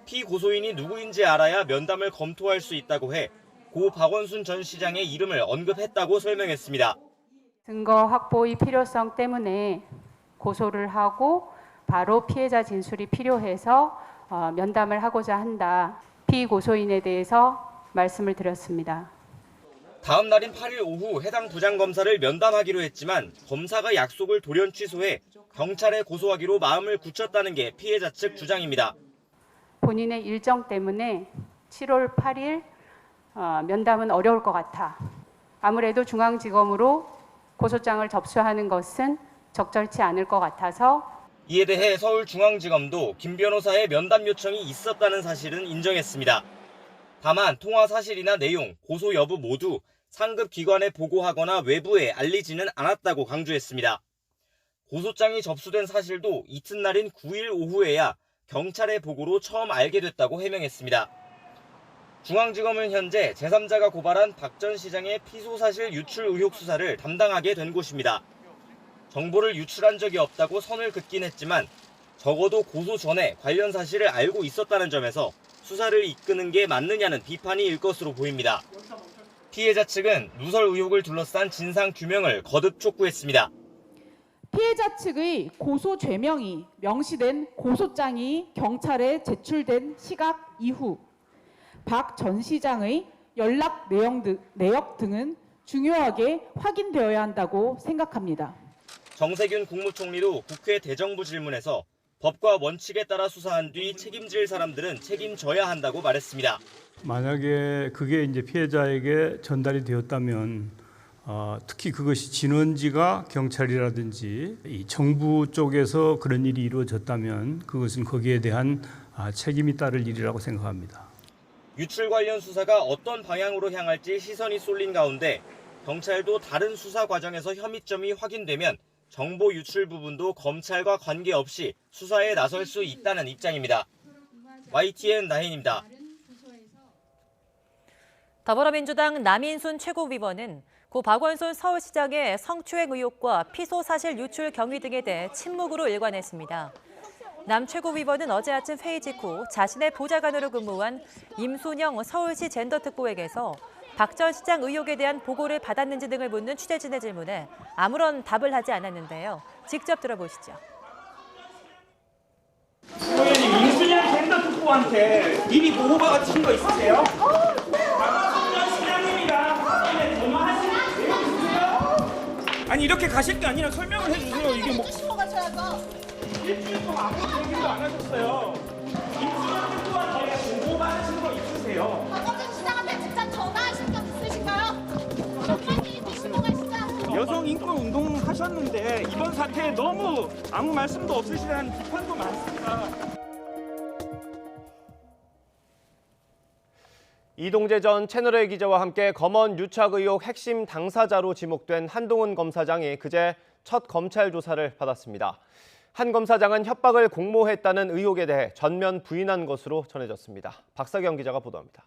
피고소인이 누구인지 알아야 면담을 검토할 수 있다고 해 고 박원순 전 시장의 이름을 언급했다고 설명했습니다. 증거 확보의 필요성 때문에 고소를 하고 바로 피해자 진술이 필요해서 면담을 하고자 한다. 피고소인에 대해서 말씀을 드렸습니다. 다음 날인 8일 오후 해당 부장검사를 면담하기로 했지만 검사가 약속을 돌연 취소해 경찰에 고소하기로 마음을 굳혔다는 게 피해자 측 주장입니다. 본인의 일정 때문에 7월 8일 면담은 어려울 것 같아. 아무래도 중앙지검으로 고소장을 접수하는 것은 적절치 않을 것 같아서 이에 대해 서울중앙지검도 김 변호사의 면담 요청이 있었다는 사실은 인정했습니다. 다만 통화 사실이나 내용, 고소 여부 모두 상급 기관에 보고하거나 외부에 알리지는 않았다고 강조했습니다. 고소장이 접수된 사실도 이튿날인 9일 오후에야 경찰의 보고로 처음 알게 됐다고 해명했습니다. 중앙지검은 현재 제3자가 고발한 박 전 시장의 피소사실 유출 의혹 수사를 담당하게 된 곳입니다. 정보를 유출한 적이 없다고 선을 긋긴 했지만 적어도 고소 전에 관련 사실을 알고 있었다는 점에서 수사를 이끄는 게 맞느냐는 비판이 일 것으로 보입니다. 피해자 측은 누설 의혹을 둘러싼 진상 규명을 거듭 촉구했습니다. 피해자 측의 고소 죄명이 명시된 고소장이 경찰에 제출된 시각 이후 박 전 시장의 연락 내역 등은 중요하게 확인되어야 한다고 생각합니다. 정세균 국무총리도 국회 대정부 질문에서 법과 원칙에 따라 수사한 뒤 책임질 사람들은 책임져야 한다고 말했습니다. 만약에 그게 이제 피해자에게 전달이 되었다면 특히 그것이 진원지가 경찰이라든지 이 정부 쪽에서 그런 일이 이루어졌다면 그것은 거기에 대한 책임이 따를 일이라고 생각합니다. 유출 관련 수사가 어떤 방향으로 향할지 시선이 쏠린 가운데 경찰도 다른 수사 과정에서 혐의점이 확인되면 정보 유출 부분도 검찰과 관계없이 수사에 나설 수 있다는 입장입니다. YTN 나혜인입니다. 더불어민주당 남인순 최고위원은 고 박원순 서울시장의 성추행 의혹과 피소 사실 유출 경위 등에 대해 침묵으로 일관했습니다. 남 최고위원은 어제 아침 회의 직후 자신의 보좌관으로 근무한 임순영 서울시 젠더특보에게서 박 전 시장 의혹에 대한 보고를 받았는지 등을 묻는 취재진의 질문에 아무런 답을 하지 않았는데요. 직접 들어보시죠. 의원님, 임순영 젠더특보한테 미리 보고 받으신 거 있으세요? 박 전 시장님이랑 확인에 전화하신 내용 있으세요? 아니 이렇게 가실 게 아니라 설명을 해주세요. 이게 뭐 일주일 동안 아무 얘기도 안 하셨어요. 임순영 특보한테 보고 받으신 거 있으세요? 박원순 시장한테 직접 전화하신 적 있으신가요? 정말이 궁금하시죠? 여성 인권 운동 하셨는데 이번 사태에 너무 아무 말씀도 없으시다는 비판도 많습니다. 이동재 전 채널A 기자와 함께 검언 유착 의혹 핵심 당사자로 지목된 한동훈 검사장이 그제 첫 검찰 조사를 받았습니다. 한 검사장은 협박을 공모했다는 의혹에 대해 전면 부인한 것으로 전해졌습니다. 박사경 기자가 보도합니다.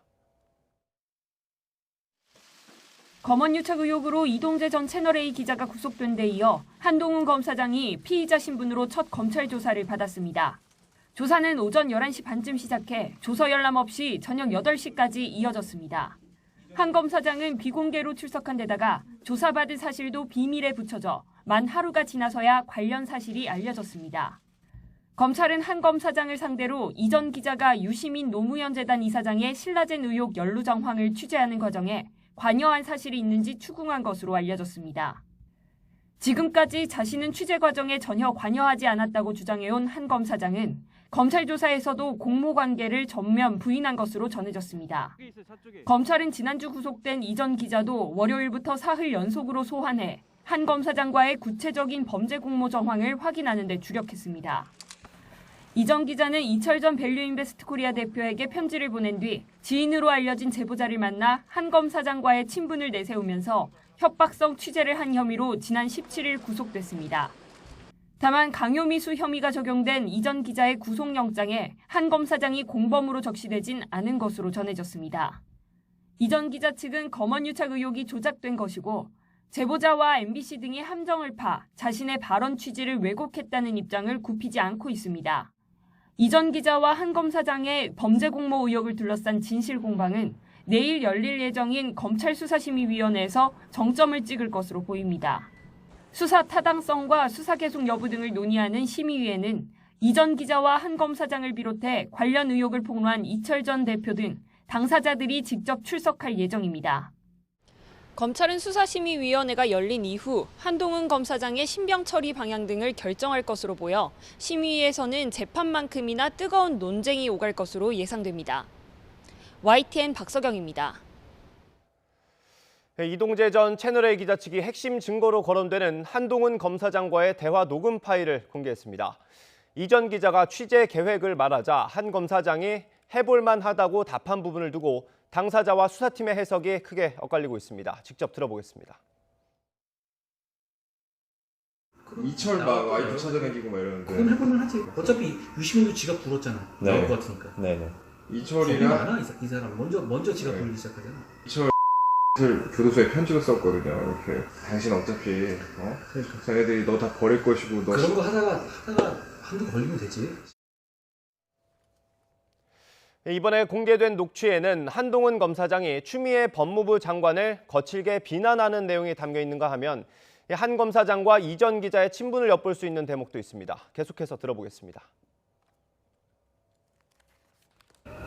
검언 유착 의혹으로 이동재 전 채널A 기자가 구속된 데 이어 한동훈 검사장이 피의자 신분으로 첫 검찰 조사를 받았습니다. 조사는 오전 11시 반쯤 시작해 조서 열람 없이 저녁 8시까지 이어졌습니다. 한 검사장은 비공개로 출석한 데다가 조사받을 사실도 비밀에 붙여져 만 하루가 지나서야 관련 사실이 알려졌습니다. 검찰은 한 검사장을 상대로 이 전 기자가 유시민 노무현 재단 이사장의 신라젠 의혹 연루 정황을 취재하는 과정에 관여한 사실이 있는지 추궁한 것으로 알려졌습니다. 지금까지 자신은 취재 과정에 전혀 관여하지 않았다고 주장해온 한 검사장은 검찰 조사에서도 공모 관계를 전면 부인한 것으로 전해졌습니다. 검찰은 지난주 구속된 이 전 기자도 월요일부터 사흘 연속으로 소환해 한 검사장과의 구체적인 범죄 공모 정황을 확인하는 데 주력했습니다. 이 전 기자는 이철전 밸류인베스트 코리아 대표에게 편지를 보낸 뒤 지인으로 알려진 제보자를 만나 한 검사장과의 친분을 내세우면서 협박성 취재를 한 혐의로 지난 17일 구속됐습니다. 다만 강요미수 혐의가 적용된 이 전 기자의 구속영장에 한 검사장이 공범으로 적시되진 않은 것으로 전해졌습니다. 이 전 기자 측은 검언 유착 의혹이 조작된 것이고 제보자와 MBC 등이 함정을 파 자신의 발언 취지를 왜곡했다는 입장을 굽히지 않고 있습니다. 이 전 기자와 한 검사장의 범죄 공모 의혹을 둘러싼 진실 공방은 내일 열릴 예정인 검찰수사심의위원회에서 정점을 찍을 것으로 보입니다. 수사 타당성과 수사 계속 여부 등을 논의하는 심의위에는 이 전 기자와 한 검사장을 비롯해 관련 의혹을 폭로한 이철 전 대표 등 당사자들이 직접 출석할 예정입니다. 검찰은 수사심의위원회가 열린 이후 한동훈 검사장의 신병 처리 방향 등을 결정할 것으로 보여 심의위에서는 재판만큼이나 뜨거운 논쟁이 오갈 것으로 예상됩니다. YTN 박서경입니다. 이동재 전 채널A 기자 측이 핵심 증거로 거론되는 한동훈 검사장과의 대화 녹음 파일을 공개했습니다. 이 전 기자가 취재 계획을 말하자 한 검사장이 해볼만 하다고 답한 부분을 두고 당사자와 수사팀의 해석이 크게 엇갈리고 있습니다. 직접 들어보겠습니다. 이철 막 와이프 찾아다니고 막 이러는데 그건 해볼만 하지. 어차피 유시민도 지가 불었잖아. 나올 것 같으니까. 네네. 이철이랑 이 사람 먼저 지가 돌리기 시작하잖아. 이철 교도소에 편지를 썼거든요. 이렇게 당신 어차피 그러니까. 자네들이 너 다 버릴 것이고 너 그런 거 하다가 한두 걸리면 되지. 이번에 공개된 녹취에는 한동훈 검사장이 추미애 법무부 장관을 거칠게 비난하는 내용이 담겨 있는가 하면 한 검사장과 이 전 기자의 친분을 엿볼 수 있는 대목도 있습니다. 계속해서 들어보겠습니다.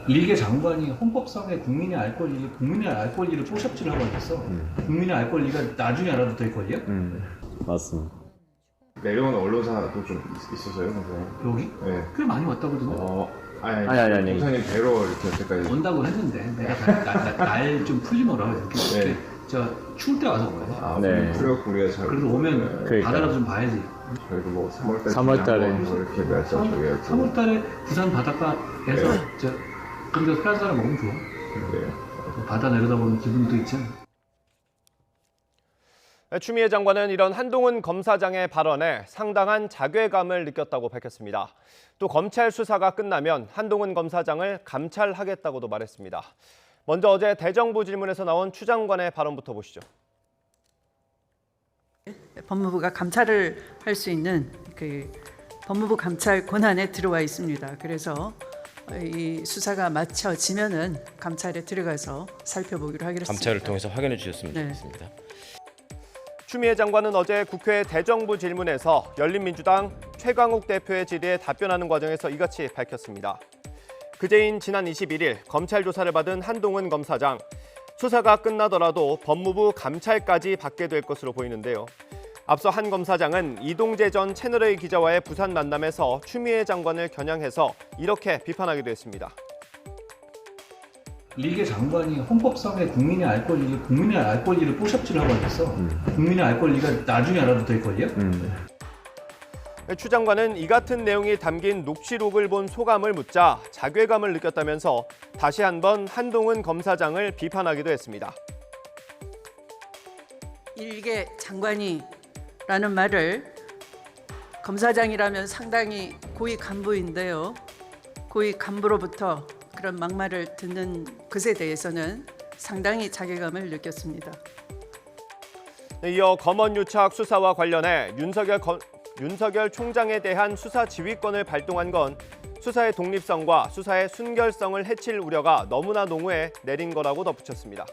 일개 장관이 헌법상의 국민의 알 권리를 포샵질을 하고 있어. 국민의 알 권리가 나중에 알아도 될 권리야? 맞습니다. 내려온 언론사도 좀 있어서요, 선생님. 여기? 네. 꽤 많이 왔다거든요. 아니. 목사님 뵈러 이렇게 여태까지 온다고 했는데 내가 날 좀 풀리노라 이렇게 추울 때 와서 그래. 네. 그래갖고 우리가 잘. 그래도 오면 바다라도 좀 봐야지. 저희도 뭐 3월달에 뭐 이렇게 날짜 저기하고. 3월달에 부산 바닷가에서 근데 술 한 사람 먹으면 좋아. 네. 바다 내려다보는 기분도 있잖아. 추미애 장관은 이런 한동훈 검사장의 발언에 상당한 자괴감을 느꼈다고 밝혔습니다. 또 검찰 수사가 끝나면 한동훈 검사장을 감찰하겠다고도 말했습니다. 먼저 어제 대정부 질문에서 나온 추 장관의 발언부터 보시죠. 법무부가 감찰을 할 수 있는 법무부 감찰 권한에 들어와 있습니다. 그래서 이 수사가 마쳐지면은 감찰에 들어가서 살펴보기로 하기로 했습니다. 감찰을 통해서 확인해 주셨으면 네. 좋겠습니다. 추미애 장관은 어제 국회 대정부 질문에서 열린민주당 최강욱 대표의 질의에 답변하는 과정에서 이같이 밝혔습니다. 그제인 지난 21일 검찰 조사를 받은 한동훈 검사장. 수사가 끝나더라도 법무부 감찰까지 받게 될 것으로 보이는데요. 앞서 한 검사장은 이동재 전 채널A 기자와의 부산 만남에서 추미애 장관을 겨냥해서 이렇게 비판하기도 했습니다. 일개 장관이 헌법상의 국민의 알 권리를 포샵질을 하고 있어. 국민의 알 권리가 나중에 알아도 될 권리야? 추 장관은 이 같은 내용이 담긴 녹취록을 본 소감을 묻자 자괴감을 느꼈다면서 다시 한번 한동훈 검사장을 비판하기도 했습니다. 일개 장관이라는 말을 검사장이라면 상당히 고위 간부인데요. 고위 간부로부터 그런 막말을 듣는 것에 대해서는 상당히 자괴감을 느꼈습니다. 이어 검언유착 수사와 관련해 윤석열 총장에 대한 수사 지휘권을 발동한 건 수사의 독립성과 수사의 순결성을 해칠 우려가 너무나 농후해 내린 거라고 덧붙였습니다.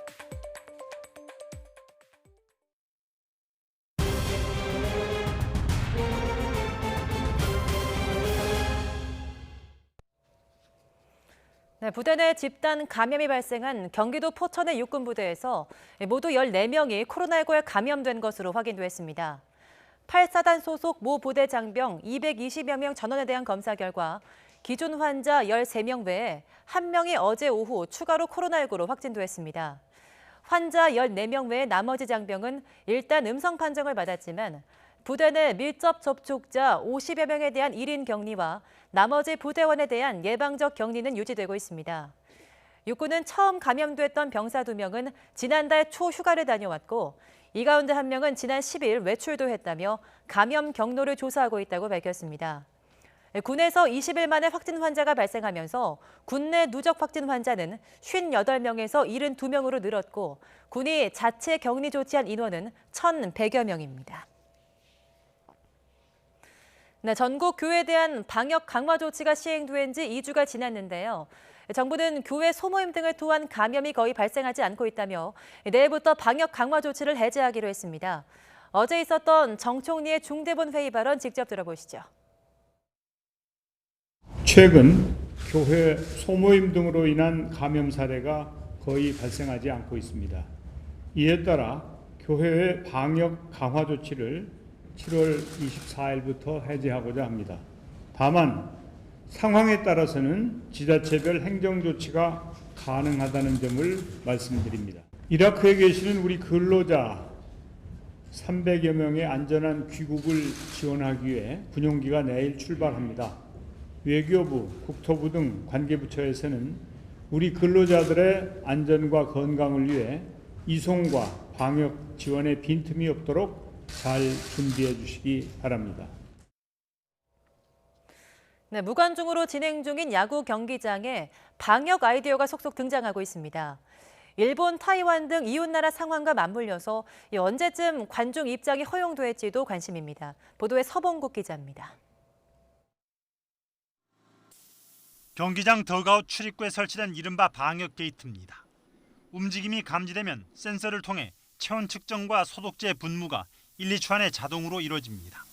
네, 부대 내 집단 감염이 발생한 경기도 포천의 육군부대에서 모두 14명이 코로나19에 감염된 것으로 확인됐습니다. 8사단 소속 모 부대 장병 220여 명 전원에 대한 검사 결과 기존 환자 13명 외에 1명이 어제 오후 추가로 코로나19로 확진됐습니다. 환자 14명 외에 나머지 장병은 일단 음성 판정을 받았지만 부대 내 밀접 접촉자 50여 명에 대한 1인 격리와 나머지 부대원에 대한 예방적 격리는 유지되고 있습니다. 육군은 처음 감염됐던 병사 2명은 지난달 초 휴가를 다녀왔고 이 가운데 1명은 지난 10일 외출도 했다며 감염 경로를 조사하고 있다고 밝혔습니다. 군에서 20일 만에 확진 환자가 발생하면서 군내 누적 확진 환자는 58명에서 72명으로 늘었고 군이 자체 격리 조치한 인원은 1,100여 명입니다. 네, 전국 교회에 대한 방역 강화 조치가 시행된 지 2주가 지났는데요. 정부는 교회 소모임 등을 통한 감염이 거의 발생하지 않고 있다며 내일부터 방역 강화 조치를 해제하기로 했습니다. 어제 있었던 정 총리의 중대본 회의 발언 직접 들어보시죠. 최근 교회 소모임 등으로 인한 감염 사례가 거의 발생하지 않고 있습니다. 이에 따라 교회의 방역 강화 조치를 7월 24일부터 해제하고자 합니다. 다만 상황에 따라서는 지자체별 행정조치가 가능하다는 점을 말씀드립니다. 이라크에 계시는 우리 근로자 300여 명의 안전한 귀국을 지원하기 위해 군용기가 내일 출발합니다. 외교부, 국토부 등 관계부처에서는 우리 근로자들의 안전과 건강을 위해 이송과 방역 지원에 빈틈이 없도록 잘 준비해 주시기 바랍니다. 네, 무관중으로 진행 중인 야구 경기장에 방역 아이디어가 속속 등장하고 있습니다. 일본, 타이완 등 이웃나라 상황과 맞물려서 언제쯤 관중 입장이 허용될지도 관심입니다. 보도에 서봉국 기자입니다. 경기장 더그아웃 출입구에 설치된 이른바 방역 게이트입니다. 움직임이 감지되면 센서를 통해 체온 측정과 소독제 분무가 1, 2초 안에 자동으로 이루어집니다.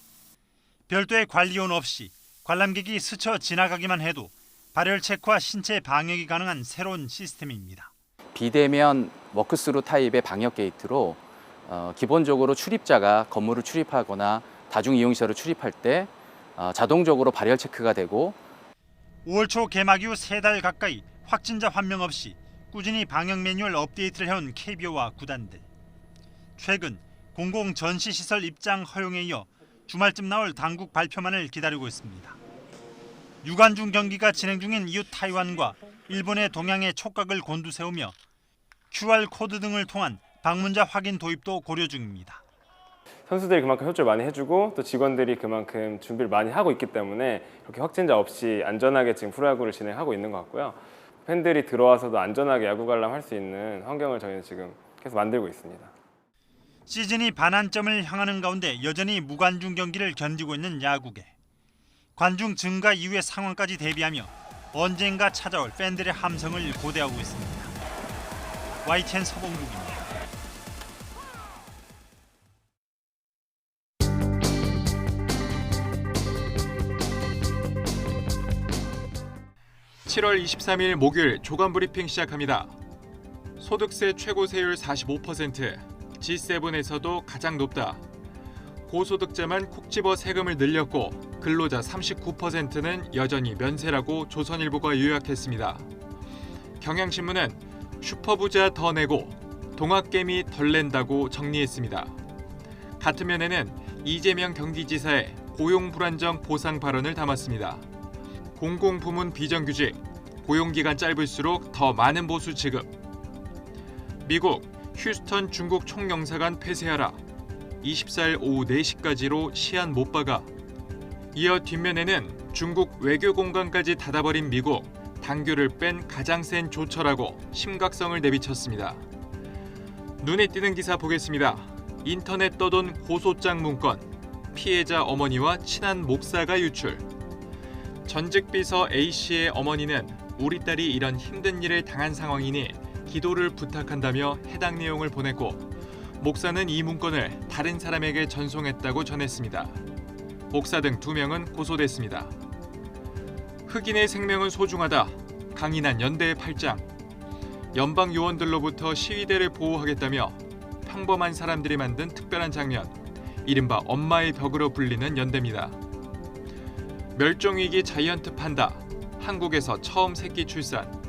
별도의 관리원 없이 관람객이 스쳐 지나가기만 해도 발열 체크와 신체 방역이 가능한 새로운 시스템입니다. 비대면 워크스루 타입의 방역 게이트로 기본적으로 출입자가 건물을 출입하거나 다중이용시설을 출입할 때 자동적으로 발열 체크가 되고 5월 초 개막 이후 3달 가까이 확진자 환명 없이 꾸준히 방역 매뉴얼 업데이트를 해온 KBO와 구단들. 최근 공공 전시시설 입장 허용에 이어 주말쯤 나올 당국 발표만을 기다리고 있습니다. 유관중 경기가 진행 중인 이웃 타이완과 일본의 동향에 촉각을 곤두세우며 QR코드 등을 통한 방문자 확인 도입도 고려 중입니다. 선수들이 그만큼 협조를 많이 해주고 또 직원들이 그만큼 준비를 많이 하고 있기 때문에 그렇게 확진자 없이 안전하게 지금 프로야구를 진행하고 있는 것 같고요. 팬들이 들어와서도 안전하게 야구 관람할 수 있는 환경을 저희는 지금 계속 만들고 있습니다. 시즌이 반환점을 향하는 가운데 여전히 무관중 경기를 견디고 있는 야구계. 관중 증가 이후의 상황까지 대비하며 언젠가 찾아올 팬들의 함성을 고대하고 있습니다. YTN 서봉국입니다. (7월 23일) 목요일 조간 브리핑 시작합니다. 소득세 최고 세율 45%, G7에서도 가장 높다. 고소득자만 콕 집어 세금을 늘렸고 근로자 39%는 여전히 면세라고 조선일보가 요약했습니다. 경향신문은 슈퍼부자 더 내고 동학개미 덜 낸다고 정리했습니다. 같은 면에는 이재명 경기지사의 고용 불안정 보상 발언을 담았습니다. 공공부문 비정규직, 고용기간 짧을수록 더 많은 보수 지급. 미국, 휴스턴 중국 총영사관 폐쇄하라. 24일 오후 4시까지로 시한 못 박아. 이어 뒷면에는 중국 외교공간까지 닫아버린 미국, 당규를 뺀 가장 센 조처라고 심각성을 내비쳤습니다. 눈에 띄는 기사 보겠습니다. 인터넷 떠돈 고소장 문건, 피해자 어머니와 친한 목사가 유출. 전직 비서 A씨의 어머니는 우리 딸이 이런 힘든 일을 당한 상황이니 기도를 부탁한다며 해당 내용을 보냈고 목사는 이 문건을 다른 사람에게 전송했다고 전했습니다. 목사 등 2명은 고소됐습니다. 흑인의 생명은 소중하다. 강인한 연대의 팔짱. 연방 요원들로부터 시위대를 보호하겠다며 평범한 사람들이 만든 특별한 장면. 이른바 엄마의 벽으로 불리는 연대입니다. 멸종위기 자이언트 판다. 한국에서 처음 새끼 출산.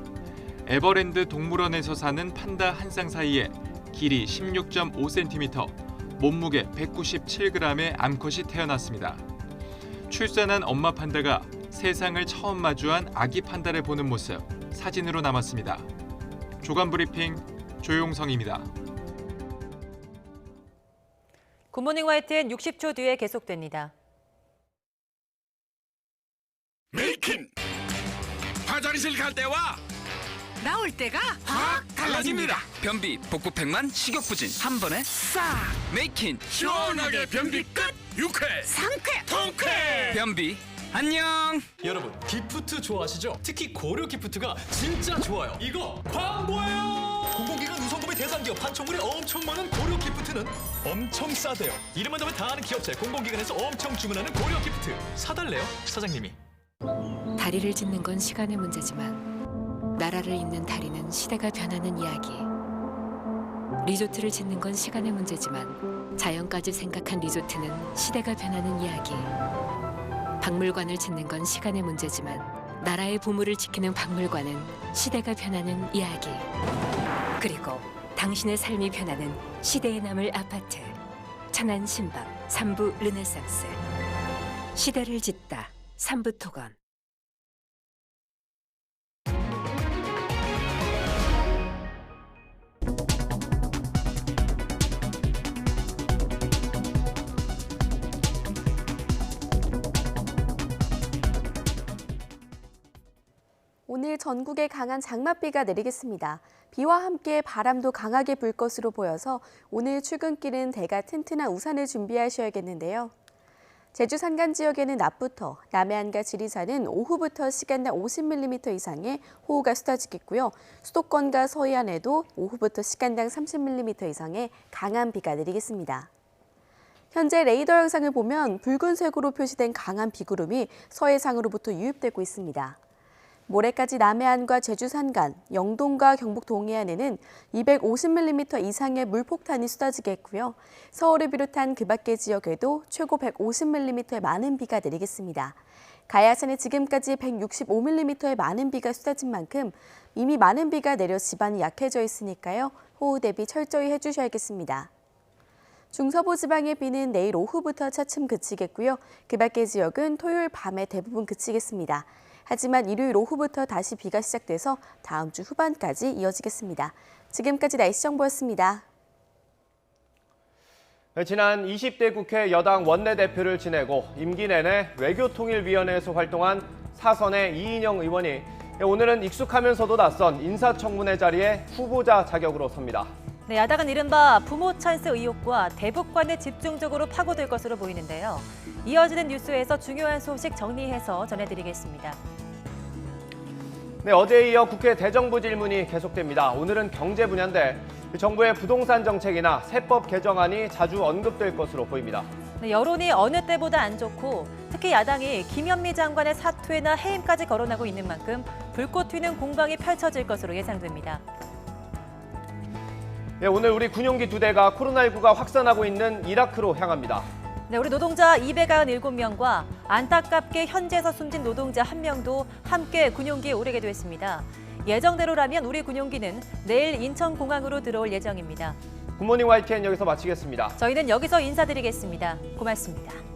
에버랜드 동물원에서 사는 판다 한 쌍 사이에 길이 16.5cm, 몸무게 197g의 암컷이 태어났습니다. 출산한 엄마 판다가 세상을 처음 마주한 아기 판다를 보는 모습, 사진으로 남았습니다. 조간 브리핑 조용성입니다. 굿모닝 YTN 60초 뒤에 계속됩니다. 메이킹! 화장실 갈 때와 나올 때가 확 달라집니다. 변비, 복부팩만, 식욕부진 한 번에 싹! 메이킹! 시원하게 변비 끝! 유쾌! 상쾌! 통쾌! 변비 안녕! 여러분 기프트 좋아하시죠? 특히 고려 기프트가 진짜 좋아요. 이거 광고예요! 공공기관 우선구매 대상기업 한총물에 엄청 많은 고려 기프트는 엄청 싸대요. 이름만 더면 다 아는 기업체 공공기관에서 엄청 주문하는 고려 기프트 사달래요 사장님이. 다리를 짓는 건 시간의 문제지만 나라를 잇는 다리는 시대가 변하는 이야기. 리조트를 짓는 건 시간의 문제지만 자연까지 생각한 리조트는 시대가 변하는 이야기. 박물관을 짓는 건 시간의 문제지만 나라의 보물을 지키는 박물관은 시대가 변하는 이야기. 그리고 당신의 삶이 변하는 시대에 남을 아파트. 천안 신박 삼부 르네상스. 시대를 짓다 삼부토건. 전국에 강한 장맛비가 내리겠습니다. 비와 함께 바람도 강하게 불 것으로 보여서 오늘 출근길은 대가 튼튼한 우산을 준비하셔야겠는데요. 제주 산간 지역에는 낮부터, 남해안과 지리산은 오후부터 시간당 50mm 이상의 호우가 쏟아지겠고요. 수도권과 서해안에도 오후부터 시간당 30mm 이상의 강한 비가 내리겠습니다. 현재 레이더 영상을 보면 붉은색으로 표시된 강한 비구름이 서해상으로부터 유입되고 있습니다. 모레까지 남해안과 제주 산간, 영동과 경북 동해안에는 250mm 이상의 물폭탄이 쏟아지겠고요. 서울을 비롯한 그 밖의 지역에도 최고 150mm의 많은 비가 내리겠습니다. 가야산에 지금까지 165mm의 많은 비가 쏟아진 만큼 이미 많은 비가 내려 지반이 약해져 있으니까요. 호우 대비 철저히 해주셔야겠습니다. 중서부 지방의 비는 내일 오후부터 차츰 그치겠고요. 그 밖의 지역은 토요일 밤에 대부분 그치겠습니다. 하지만 일요일 오후부터 다시 비가 시작돼서 다음 주 후반까지 이어지겠습니다. 지금까지 날씨 정보였습니다. 지난 20대 국회 여당 원내대표를 지내고 임기 내내 외교통일위원회에서 활동한 사선의 이인영 의원이 오늘은 익숙하면서도 낯선 인사청문회 자리에 후보자 자격으로 섭니다. 네, 야당은 이른바 부모 찬스 의혹과 대북관에 집중적으로 파고들 것으로 보이는데요. 이어지는 뉴스에서 중요한 소식 정리해서 전해드리겠습니다. 네, 어제에 이어 국회 대정부 질문이 계속됩니다. 오늘은 경제 분야인데 정부의 부동산 정책이나 세법 개정안이 자주 언급될 것으로 보입니다. 네, 여론이 어느 때보다 안 좋고 특히 야당이 김현미 장관의 사퇴나 해임까지 거론하고 있는 만큼 불꽃 튀는 공방이 펼쳐질 것으로 예상됩니다. 네, 오늘 우리 군용기 2대가 코로나19가 확산하고 있는 이라크로 향합니다. 네, 우리 노동자 297명과 안타깝게 현지에서 숨진 노동자 1명도 함께 군용기에 오르게 됐습니다. 예정대로라면 우리 군용기는 내일 인천공항으로 들어올 예정입니다. 굿모닝 YTN 여기서 마치겠습니다. 저희는 여기서 인사드리겠습니다. 고맙습니다.